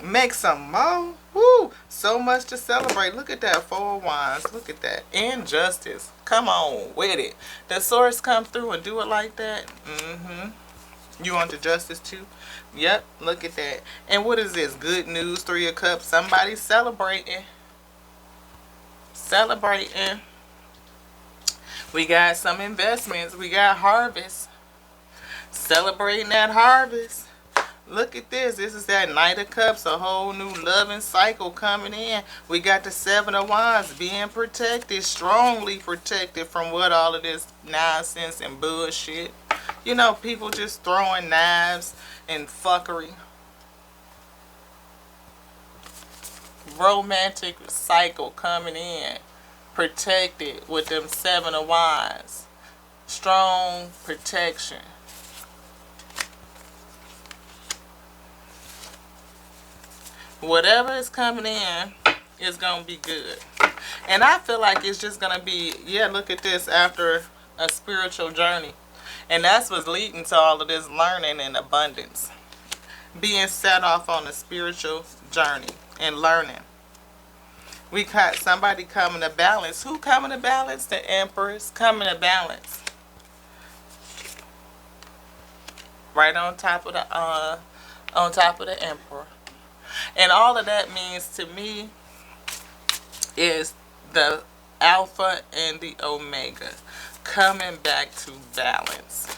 Make some more. Woo! So much to celebrate. Look at that 4 of Wands. Look at that. Injustice. Come on with it. The source come through and do it like that. You want the justice too? Yep. Look at that. And what is this? Good news. 3 of Cups. Somebody celebrating. Celebrating. We got some investments. We got harvest. Celebrating that harvest. Look at this. This is that Knight of Cups. A whole new loving cycle coming in. We got the 7 of Wands being protected. Strongly protected from what all of this nonsense and bullshit. People just throwing knives and fuckery. Romantic cycle coming in. Protected with them 7 of Wands. Strong protection. Whatever is coming in is going to be good. And I feel like it's just going to be, look at this, after a spiritual journey. And that's what's leading to all of this learning and abundance. Being set off on a spiritual journey and learning. We got somebody coming to balance. Who coming to balance? The Empress coming to balance. right on top of the emperor. And all of that means to me is the alpha and the omega coming back to balance.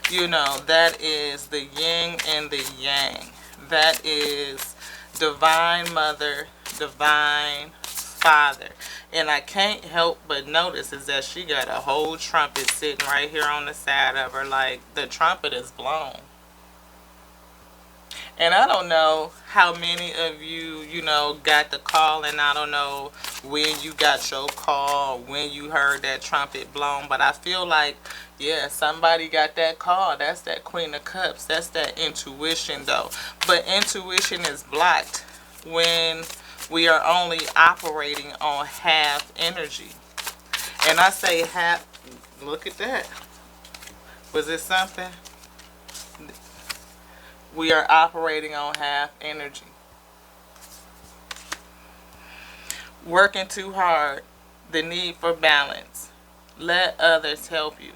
You know, that is the yin and the yang. That is divine mother, divine father. And I can't help but notice is that she got a whole trumpet sitting right here on the side of her, like the trumpet is blown. And I don't know how many of you, you know, got the call, and I don't know when you got your call, when you heard that trumpet blown, but I feel like, yeah, somebody got that call. That's that Queen of Cups. That's that intuition, though. But intuition is blocked when we are only operating on half energy. And I say half, look at that. Was it something? We are operating on half energy. Working too hard. The need for balance. Let others help you.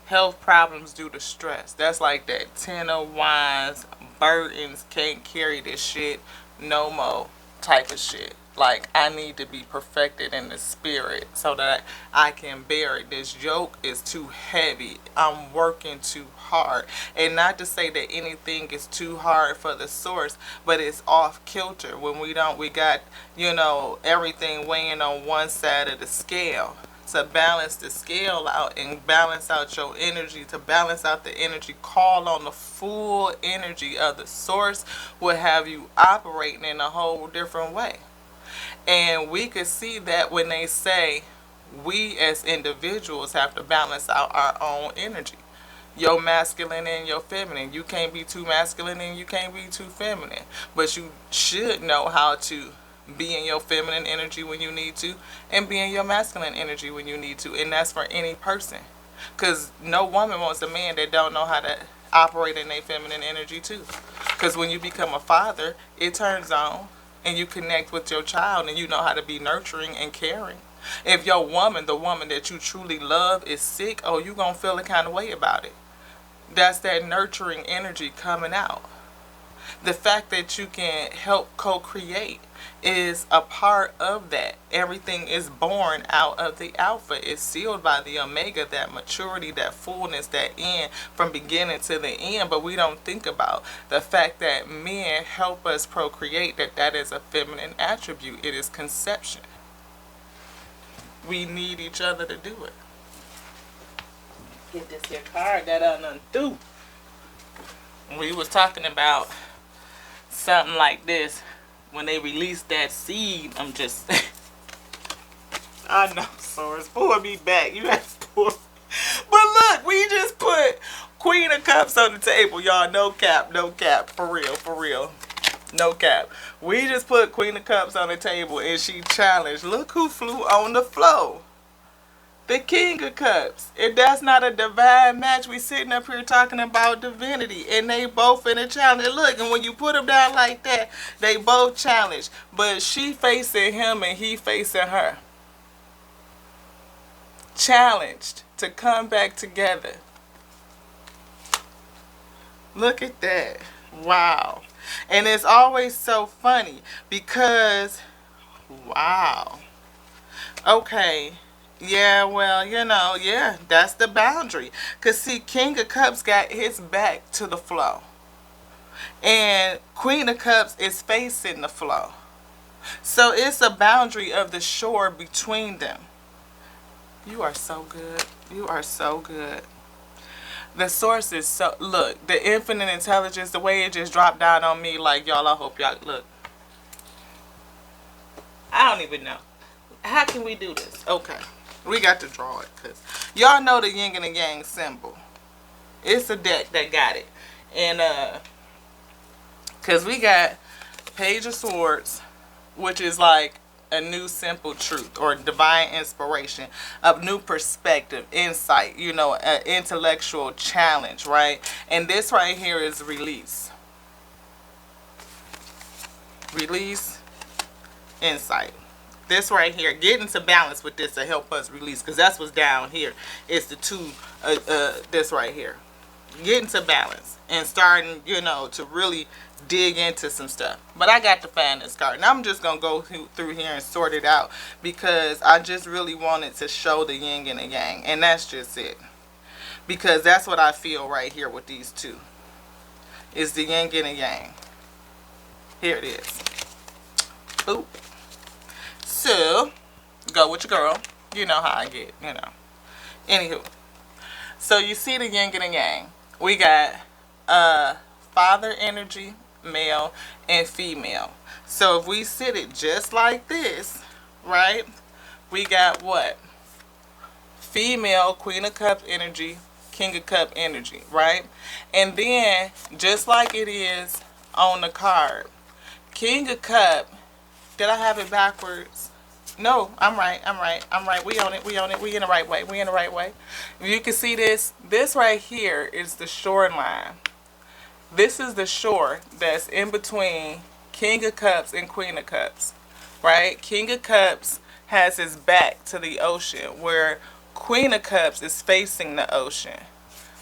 Health problems due to stress. That's like that 10 of Wands, burdens, can't carry this shit no more type of shit. Like, I need to be perfected in the spirit so that I can bear it. This yoke is too heavy. I'm working too hard. And not to say that anything is too hard for the source, but it's off kilter when we got, you know, everything weighing on one side of the scale. To balance the scale out and balance out your energy, to balance out the energy, call on the full energy of the source will have you operating in a whole different way. And we could see that when they say we as individuals have to balance out our own energy. Your masculine and your feminine. You can't be too masculine and you can't be too feminine. But you should know how to be in your feminine energy when you need to and be in your masculine energy when you need to. And that's for any person. Because no woman wants a man that don't know how to operate in their feminine energy too. Because when you become a father, it turns on. And you connect with your child and you know how to be nurturing and caring. If your woman, the woman that you truly love, is sick, oh, you're going to feel a kind of way about it. That's that nurturing energy coming out. The fact that you can help co-create is a part of that. Everything is born out of the alpha. It's sealed by the omega, that maturity, that fullness, that end from beginning to the end. But we don't think about the fact that men help us procreate, that is a feminine attribute. It is conception. We need each other to do it. Get this here card that I done threw. We was talking about something like this when they released that seed. I'm just I know, Source, pull me back. You have to pull. But look, we just put Queen of Cups on the table, y'all. No cap, no cap. For real. No cap. We just put Queen of Cups on the table and she challenged. Look who flew on the floor. The King of Cups. If that's not a divine match, we sitting up here talking about divinity. And they both in a challenge. Look, and when you put them down like that, they both challenge. But she facing him and he facing her. Challenged to come back together. Look at that. Wow. And it's always so funny because, wow. Okay. Yeah, well, you know, yeah, that's the boundary. Because, see, King of Cups got his back to the flow. And Queen of Cups is facing the flow. So it's a boundary of the shore between them. You are so good. You are so good. The source is so, look, the infinite intelligence, the way it just dropped down on me, like, y'all, I hope y'all, look. I don't even know. How can we do this? Okay. We got to draw it because y'all know the yin and the yang symbol. It's a deck that got it. And because we got Page of Swords, which is like a new simple truth or divine inspiration, a new perspective, insight, you know, an intellectual challenge, right? And this right here is release. Release, insight. This right here, get into balance with this to help us release, because that's what's down here. It's the two, this right here. getting to balance and starting, you know, to really dig into some stuff. But I got to find this card, and I'm just gonna go through here and sort it out, because I just really wanted to show the yin and the yang, and that's just it, because that's what I feel right here with these two, is the yin and the yang. Here it is. Boop. So go with your girl. You know how I get, you know. Anywho, so you see the yin and the yang. We got father energy, male and female. So if we sit it just like this, right, we got what? Female, Queen of Cups energy, King of Cups energy, right? And then, just like it is on the card, King of Cups, did I have it backwards? No, I'm right. We own it. We in the right way. You can see this. This right here is the shoreline. This is the shore that's in between King of Cups and Queen of Cups, right? King of Cups has his back to the ocean, where Queen of Cups is facing the ocean,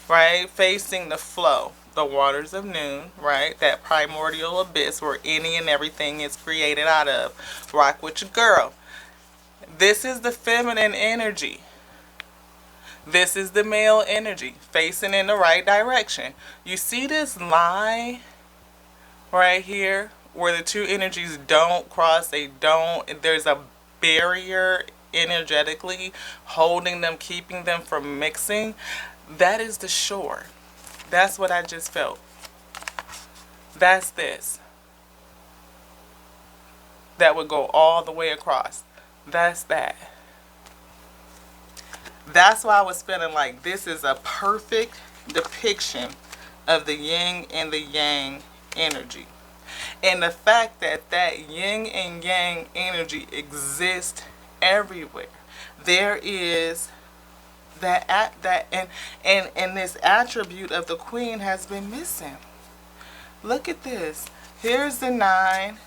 right? Facing the flow, the waters of noon, right? That primordial abyss where any and everything is created out of. Rock with your girl. This is the feminine energy. This is the male energy, facing in the right direction. You see this line right here where the two energies don't cross, there's a barrier energetically holding them, keeping them from mixing. That is the shore. That's what I just felt. That's this. That would go all the way across. That's that. That's why I was feeling like this is a perfect depiction of the yin and the yang energy. And the fact that that yin and yang energy exists everywhere. There is and this attribute of the queen has been missing. Look at this. Here's the 9.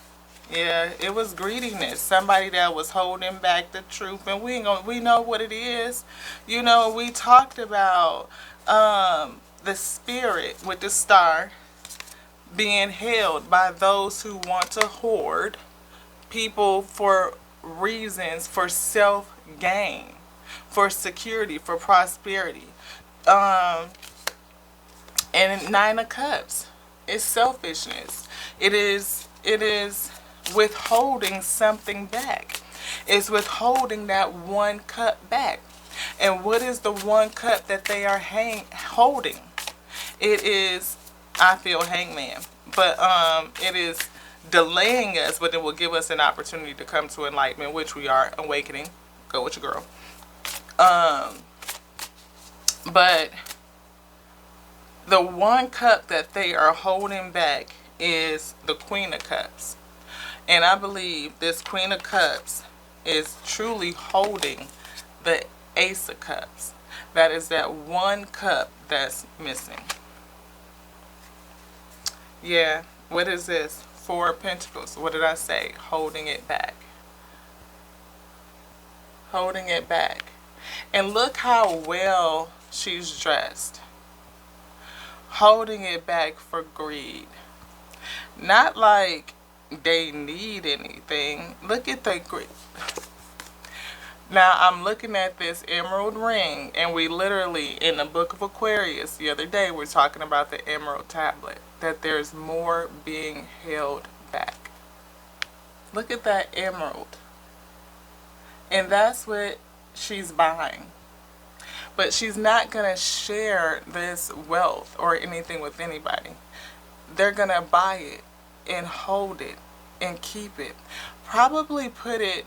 Yeah, it was greediness. Somebody that was holding back the truth, and we know what it is. You know, we talked about the spirit with the star being held by those who want to hoard people for reasons, for self-gain, for security, for prosperity. And 9 of Cups is selfishness. It is withholding something back. It's withholding that 1 cup back. And what is the 1 cup that they are holding? It is, I feel, hangman. But it is delaying us, but it will give us an opportunity to come to enlightenment, which we are awakening. Go with your girl. But the 1 cup that they are holding back is the Queen of Cups. And I believe this Queen of Cups is truly holding the Ace of Cups. That is that 1 cup that's missing. Yeah, what is this? 4 of Pentacles. What did I say? Holding it back. Holding it back. And look how well she's dressed. Holding it back for greed. Not like they need anything. Look at the greed. Now I'm looking at this emerald ring, and we literally, in the book of Aquarius the other day, we're talking about the emerald tablet, that there's more being held back. Look at that emerald. And that's what she's buying. But she's not going to share this wealth or anything with anybody. They're going to buy it and hold it and keep it. Probably put it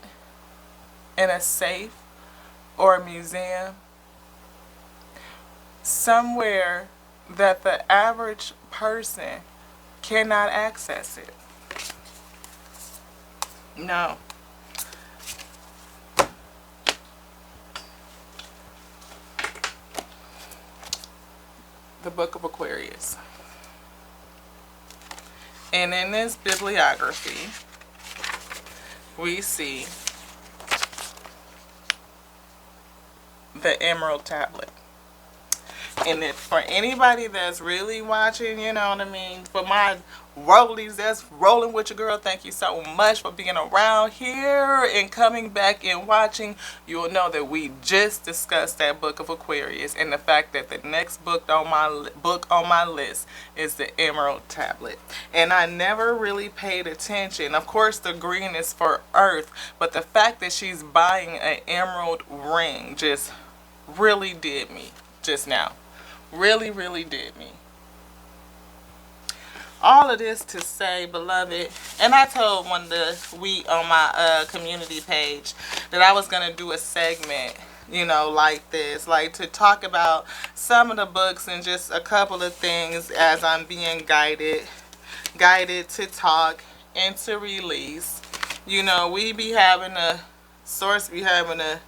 in a safe or a museum. Somewhere that the average person cannot access it. No. The book of Aquarius. And in this bibliography, we see the emerald tablet. And if for anybody that's really watching, you know what I mean, for my rollies that's rolling with your girl, thank you so much for being around here and coming back and watching. You'll know that we just discussed that book of Aquarius and the fact that the next book on my list is the Emerald Tablet. And I never really paid attention. Of course, the green is for Earth, but the fact that she's buying an emerald ring just really did me just now. Really, really did me. All of this to say, beloved, and I told one of the on my community page that I was going to do a segment, you know, like this, like to talk about some of the books and just a couple of things as I'm being guided to talk and to release. You know, we be having a source, be having a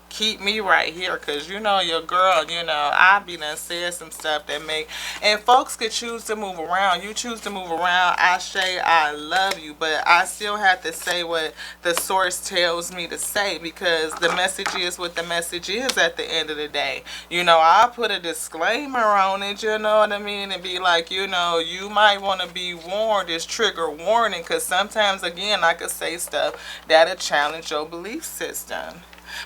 keep me right here, because you know your girl, you know, I be done said some stuff that make, and folks could choose to move around. You choose to move around, I love you, but I still have to say what the source tells me to say, because the message is what the message is at the end of the day. You know, I put a disclaimer on it, you know what I mean, and be like, you know, you might want to be warned, it's trigger warning, because sometimes, again, I could say stuff that'll challenge your belief system.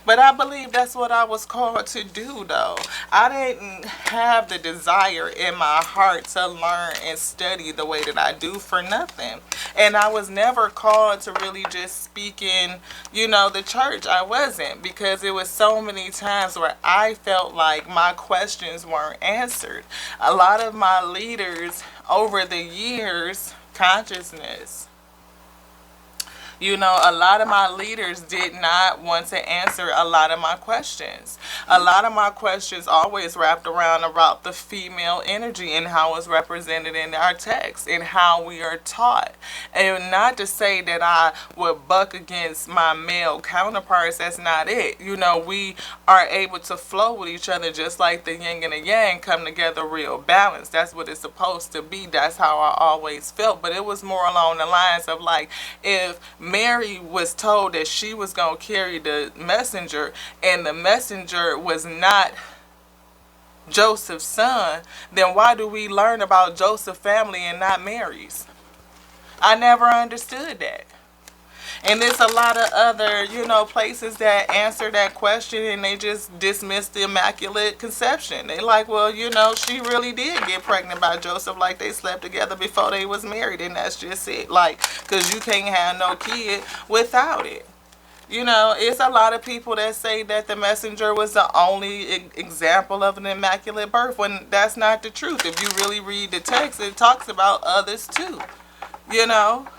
But I believe that's what I was called to do, though. I didn't have the desire in my heart to learn and study the way that I do for nothing. And I was never called to really just speak in, you know, the church. I wasn't, because it was so many times where I felt like my questions weren't answered. A lot of my leaders over the years, consciousness, you know, a lot of my leaders did not want to answer a lot of my questions. A lot of my questions always wrapped around about the female energy and how it's represented in our text and how we are taught. And not to say that I would buck against my male counterparts, that's not it. You know, we are able to flow with each other just like the yin and the yang come together real balanced. That's what it's supposed to be. That's how I always felt. But it was more along the lines of like, if Mary was told that she was going to carry the messenger and the messenger was not Joseph's son, then why do we learn about Joseph's family and not Mary's? I never understood that. And there's a lot of other, you know, places that answer that question and they just dismiss the Immaculate Conception. They like, well, you know, she really did get pregnant by Joseph, like they slept together before they was married, and that's just it. Like, because you can't have no kid without it. You know, it's a lot of people that say that the messenger was the only example of an immaculate birth, when that's not the truth. If you really read the text, it talks about others too, you know.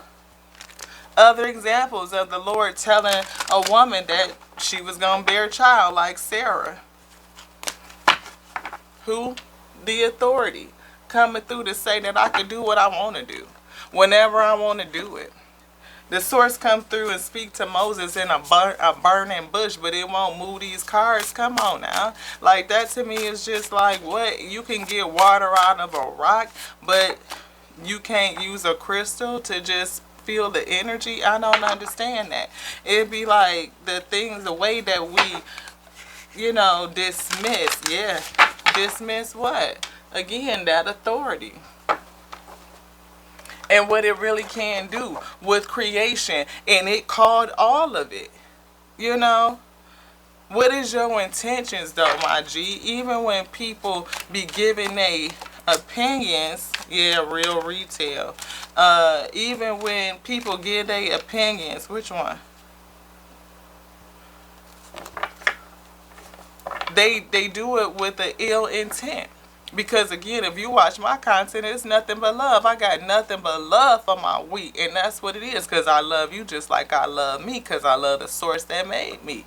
Other examples of the Lord telling a woman that she was going to bear a child, like Sarah, who the authority coming through to say that I can do what I want to do whenever I want to do it. The source come through and speak to Moses in a burning bush, but it won't move these cars. Come on now. Like, that to me is just like, what? You can get water out of a rock, but you can't use a crystal to just feel the energy. I don't understand that. It'd be like the things, the way that we, you know, dismiss. Yeah, dismiss what? Again, that authority. And what it really can do with creation. And it called all of it. You know? What is your intentions though, my G? Even when people be giving their opinions, yeah, real retail. Even when people give their opinions, which one? They do it with an ill intent. Because again, if you watch my content, it's nothing but love. I got nothing but love for my wheat. And that's what it is. Because I love you just like I love me. Because I love the source that made me.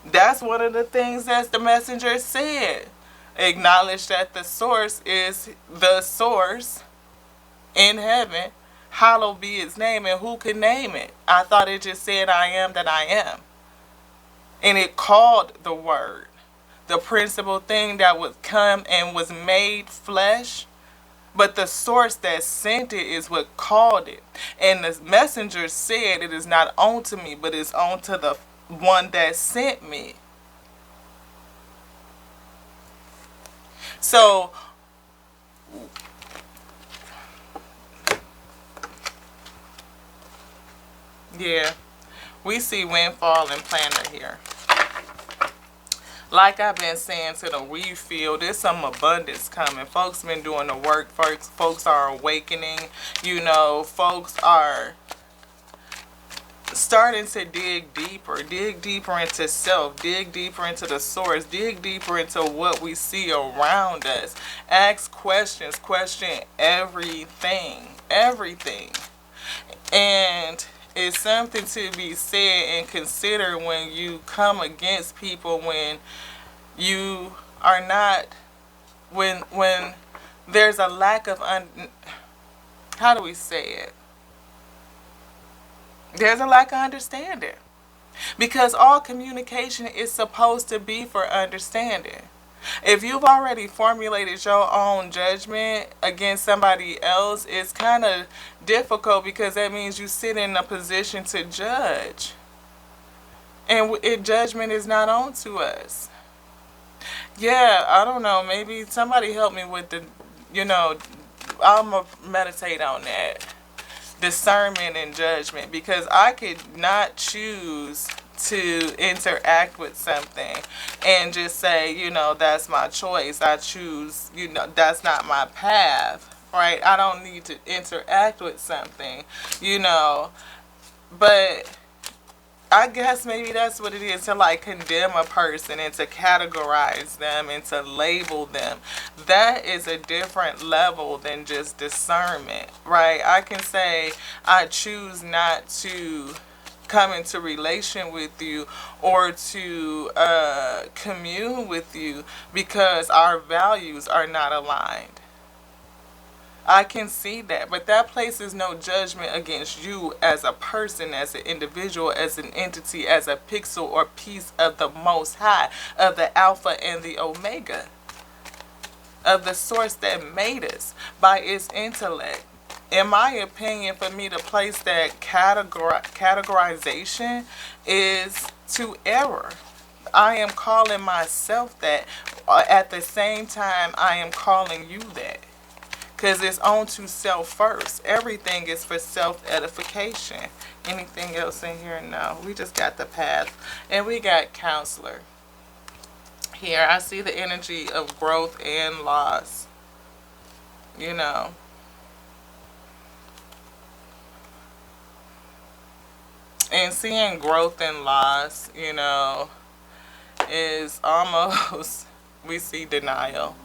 That's one of the things that the messenger said. Acknowledge that the source is the source in heaven. Hallowed be its name. And who can name it? I thought it just said I am that I am. And it called the word. The principal thing that would come and was made flesh. But the source that sent it is what called it. And the messenger said it is not unto me, but it's unto the one that sent me. So, yeah, we see windfall and planner here. Like I've been saying to the we feel, there's some abundance coming. Folks been doing the work. Folks are awakening. Folks are starting to dig deeper into self, dig deeper into the source, dig deeper into what we see around us. Ask questions, question everything. And it's something to be said and considered when you come against people, when you are not, when there's a lack of, how do we say it? There's a lack of understanding. Because all communication is supposed to be for understanding. If you've already formulated your own judgment against somebody else, it's kind of difficult because that means you sit in a position to judge. And judgment is not on to us. Yeah, I don't know. Maybe somebody help me with I'm going to meditate on that. Discernment and judgment, because I could not choose to interact with something and just say, that's my choice. I choose, that's not my path, right? I don't need to interact with something, but I guess maybe that's what it is, to like condemn a person and to categorize them and to label them. That is a different level than just discernment, right? I can say I choose not to come into relation with you or to commune with you because our values are not aligned. I can see that, but that places no judgment against you as a person, as an individual, as an entity, as a pixel or piece of the Most High, of the Alpha and the Omega, of the source that made us by its intellect. In my opinion, for me to place that categorization is to error. I am calling myself that. At the same time, I am calling you that. Because it's on to self first. Everything is for self-edification. Anything else in here? No. We just got the path. And we got counselor. Here, I see the energy of growth and loss. And seeing growth and loss, is almost, we see denial.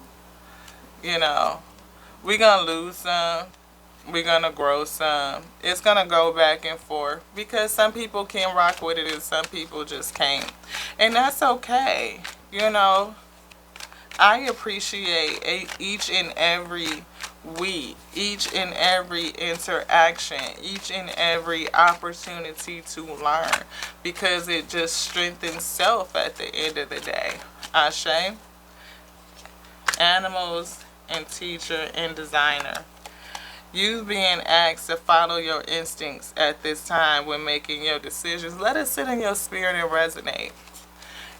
We're going to lose some. We're going to grow some. It's going to go back and forth because some people can rock with it and some people just can't. And that's okay. I appreciate each and every week, each and every interaction, each and every opportunity to learn because it just strengthens self at the end of the day. Ashe. Animals and teacher and designer. You being asked to follow your instincts at this time when making your decisions. Let it sit in your spirit and resonate.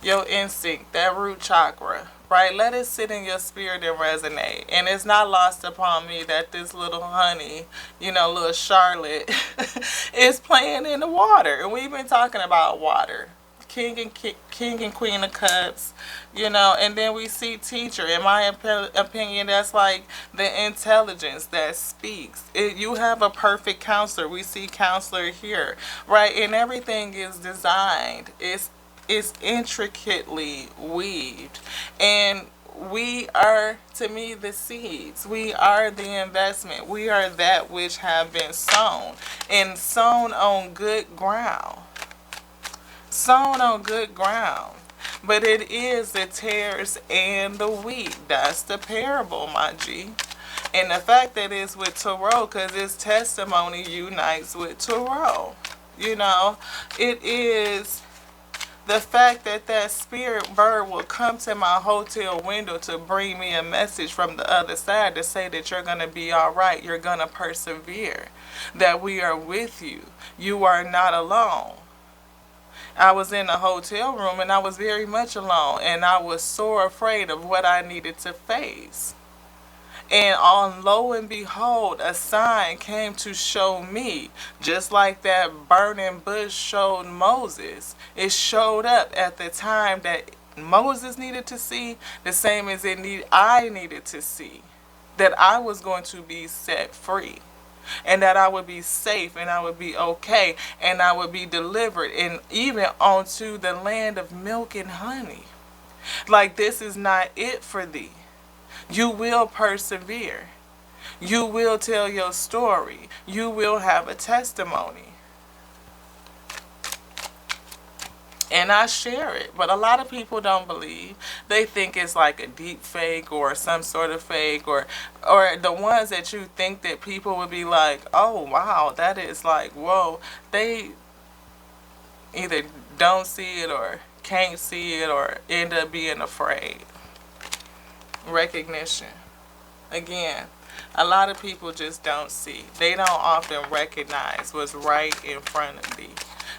Your instinct, that root chakra, right? Let it sit in your spirit and resonate. And it's not lost upon me that this little honey, little Charlotte, is playing in the water. And we've been talking about water. King and Queen of Cups, and then we see teacher. In my opinion, that's like the intelligence that speaks. You have a perfect counselor. We see counselor here, right? And everything is designed. It's intricately weaved. And we are, to me, the seeds. We are the investment. We are that which have been sown and sown on good ground. Sown on good ground. But it is the tares and the wheat. That's the parable, my G. And the fact that it's with Tarot, because its testimony unites with Tarot. It is the fact that that spirit bird will come to my hotel window to bring me a message from the other side to say that you're going to be all right. You're going to persevere. That we are with you. You are not alone. I was in a hotel room and I was very much alone, and I was so afraid of what I needed to face. And on lo and behold, a sign came to show me, just like that burning bush showed Moses. It showed up at the time that Moses needed to see, the same as I needed to see, that I was going to be set free, and that I would be safe, and I would be okay, and I would be delivered, and even onto the land of milk and honey. Like, this is not it for thee. You will persevere. You will tell your story. You will have a testimony. And I share it. But a lot of people don't believe. They think it's like a deep fake or some sort of fake, or the ones that you think that people would be like, oh wow, that is like, whoa. They either don't see it or can't see it or end up being afraid. Recognition. Again, a lot of people just don't see. They don't often recognize what's right in front of thee.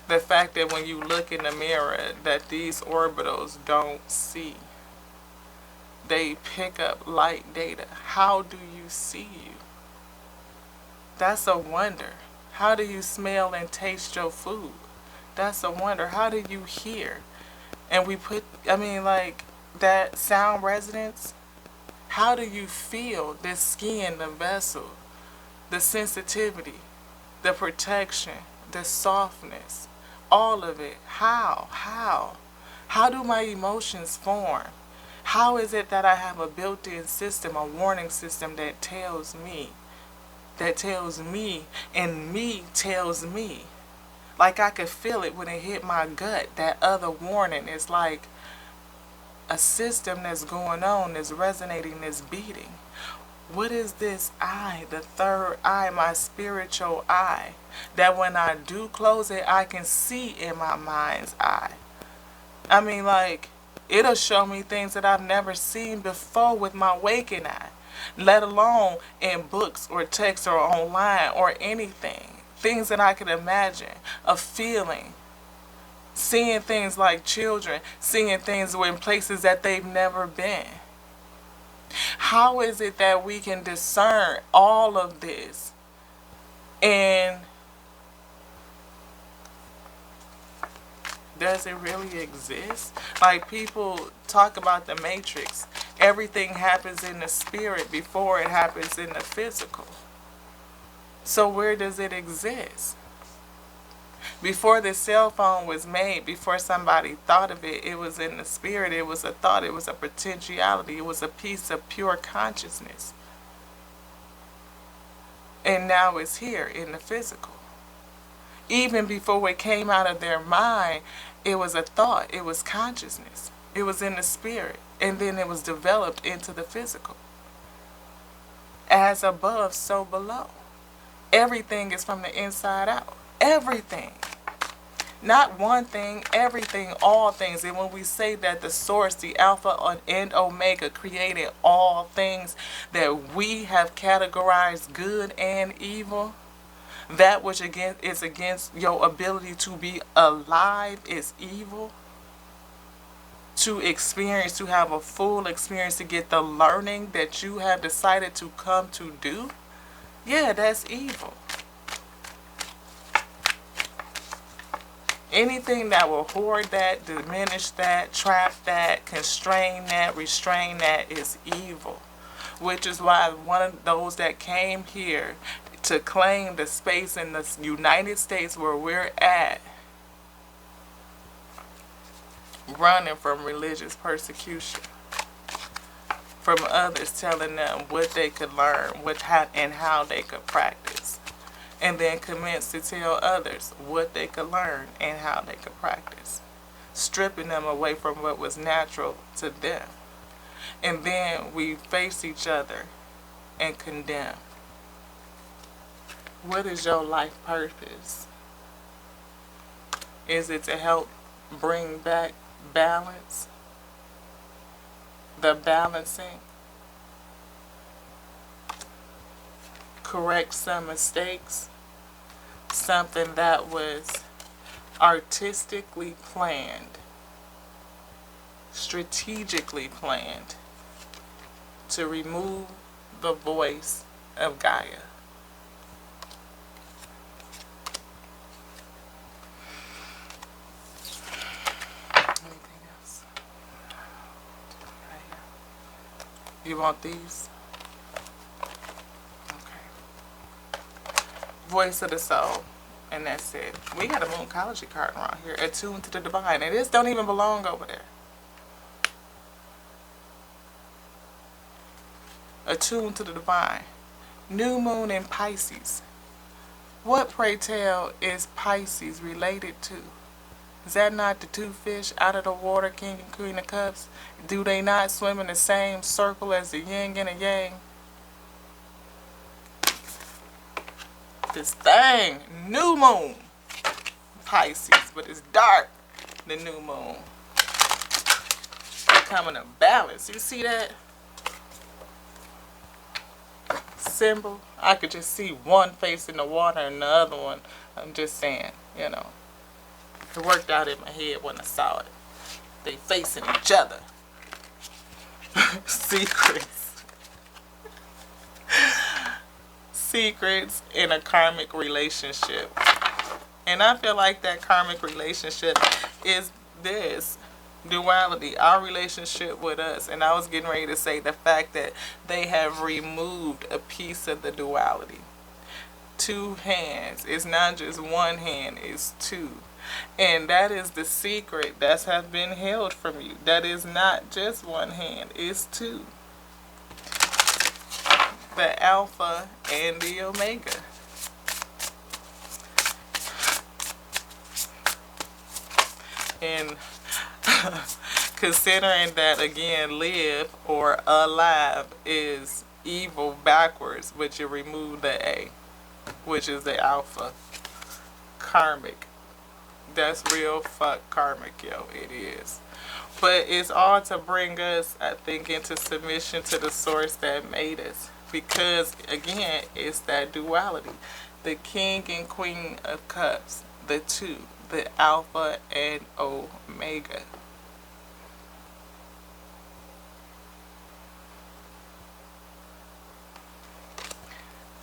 The fact that when you look in the mirror that these orbitals don't see. They pick up light data. How do you see you? That's a wonder. How do you smell and taste your food? That's a wonder. How do you hear? And we put, like that sound resonance. How do you feel the skin, the vessel, the sensitivity, the protection, the softness, all of it? How? How do my emotions form? How is it that I have a built-in system, a warning system that tells me, and me tells me? Like I could feel it when it hit my gut. That other warning is like a system that's going on, that's resonating, that's beating. What is this eye, the third eye, my spiritual eye, that when I do close it, I can see in my mind's eye? Like, it'll show me things that I've never seen before with my waking eye, let alone in books or text or online or anything. Things that I could imagine, a feeling. Seeing things like children, seeing things in places that they've never been. How is it that we can discern all of this? And does it really exist? Like, people talk about the matrix. Everything happens in the spirit before it happens in the physical. So where does it exist? Before the cell phone was made, before somebody thought of it, it was in the spirit, it was a thought, it was a potentiality, it was a piece of pure consciousness. And now it's here in the physical. Even before it came out of their mind, it was a thought, it was consciousness. It was in the spirit, and then it was developed into the physical. As above, so below. Everything is from the inside out. Everything. Not one thing, everything, all things. And when we say that the source, the Alpha and Omega, created all things, that we have categorized good and evil, that which again is against your ability to be alive is evil. To experience, to have a full experience, to get the learning that you have decided to come to do, yeah, that's evil. Anything that will hoard that, diminish that, trap that, constrain that, restrain that is evil. Which is why one of those that came here to claim the space in the United States where we're at, running from religious persecution, from others telling them what they could learn, and how they could practice. And then commence to tell others what they could learn and how they could practice, stripping them away from what was natural to them. And then we face each other and condemn. What is your life purpose? Is it to help bring back balance? The balancing? Correct some mistakes? Something that was artistically planned, strategically planned to remove the voice of Gaia. Anything else? Right here. You want these? Okay. Voice of the soul. And that's it. We got a mooncology card around here. Attuned to the divine. And this don't even belong over there. Attuned to the divine. New moon in Pisces. What, pray tell, is Pisces related to? Is that not the two fish out of the water, King and Queen of Cups? Do they not swim in the same circle as the yin and the yang? This thing, new moon, Pisces, but it's dark, the new moon. Coming to balance. You see that symbol? I could just see one face in the water and the other one. I'm just saying, you know. It worked out in my head when I saw it. They facing each other. Secrets. Secrets in a karmic relationship. And I feel like that karmic relationship is this duality, our relationship with us. And I was getting ready to say the fact that they have removed a piece of the duality. Two hands. It's not just one hand, it's two. And that is the secret that has been held from you. That is not just one hand, it's two. The Alpha and the Omega. And considering that, again, live or alive is evil backwards, but you remove the A, which is the Alpha. Karmic. That's real fuck karmic, yo. It is. But it's all to bring us, I think, into submission to the source that made us. Because, again, it's that duality. The King and Queen of Cups. The two. The Alpha and Omega.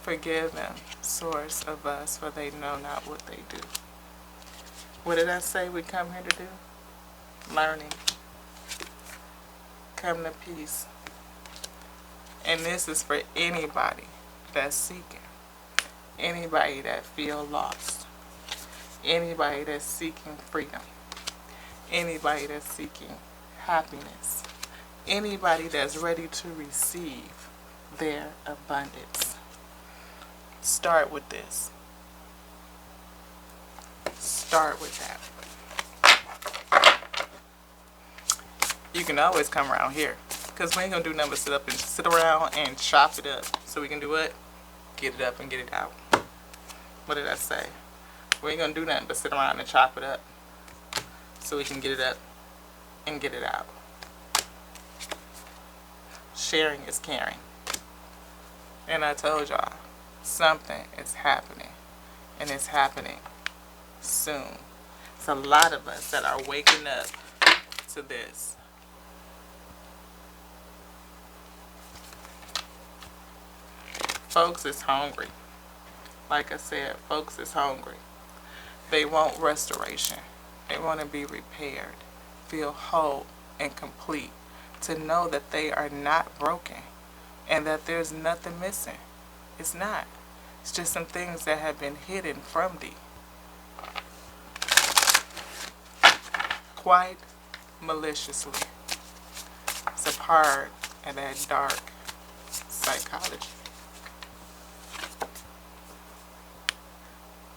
Forgive them, source of us, for they know not what they do. What did I say we come here to do? Learning. Come to peace. And this is for anybody that's seeking. Anybody that feel lost. Anybody that's seeking freedom. Anybody that's seeking happiness. Anybody that's ready to receive their abundance. Start with this. Start with that. You can always come around here. Because we ain't going to do nothing but sit around and chop it up. So we can do what? Get it up and get it out. What did I say? We ain't going to do nothing but sit around and chop it up. So we can get it up and get it out. Sharing is caring. And I told y'all, something is happening. And it's happening soon. It's a lot of us that are waking up to this. Folks is hungry. Like I said, folks is hungry. They want restoration. They want to be repaired, feel whole and complete, to know that they are not broken and that there's nothing missing. It's not. It's just some things that have been hidden from thee. Quite maliciously. It's a part of that dark psychology.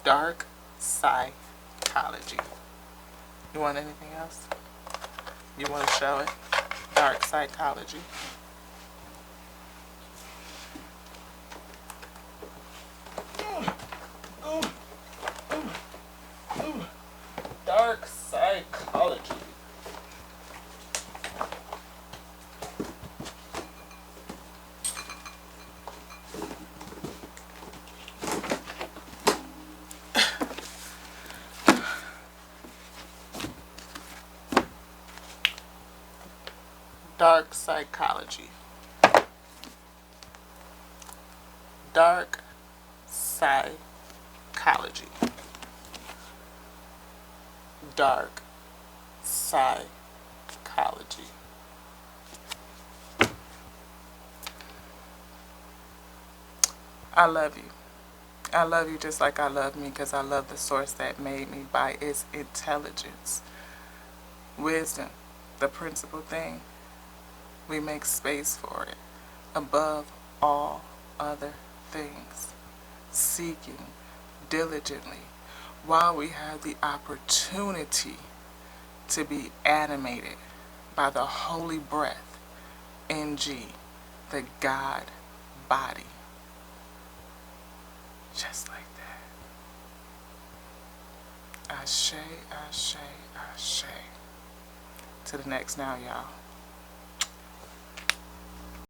Dark psychology. You want anything else? You want to show it? Dark psychology. Dark psychology. Dark psychology. Dark psychology. Dark psychology. I love you. I love you just like I love me, because I love the source that made me by its intelligence. Wisdom, the principal thing. We make space for it above all other things. Seeking diligently while we have the opportunity to be animated by the holy breath, NG, the God body. Just like that. Ashe, ashe, ashe. To the next now, y'all.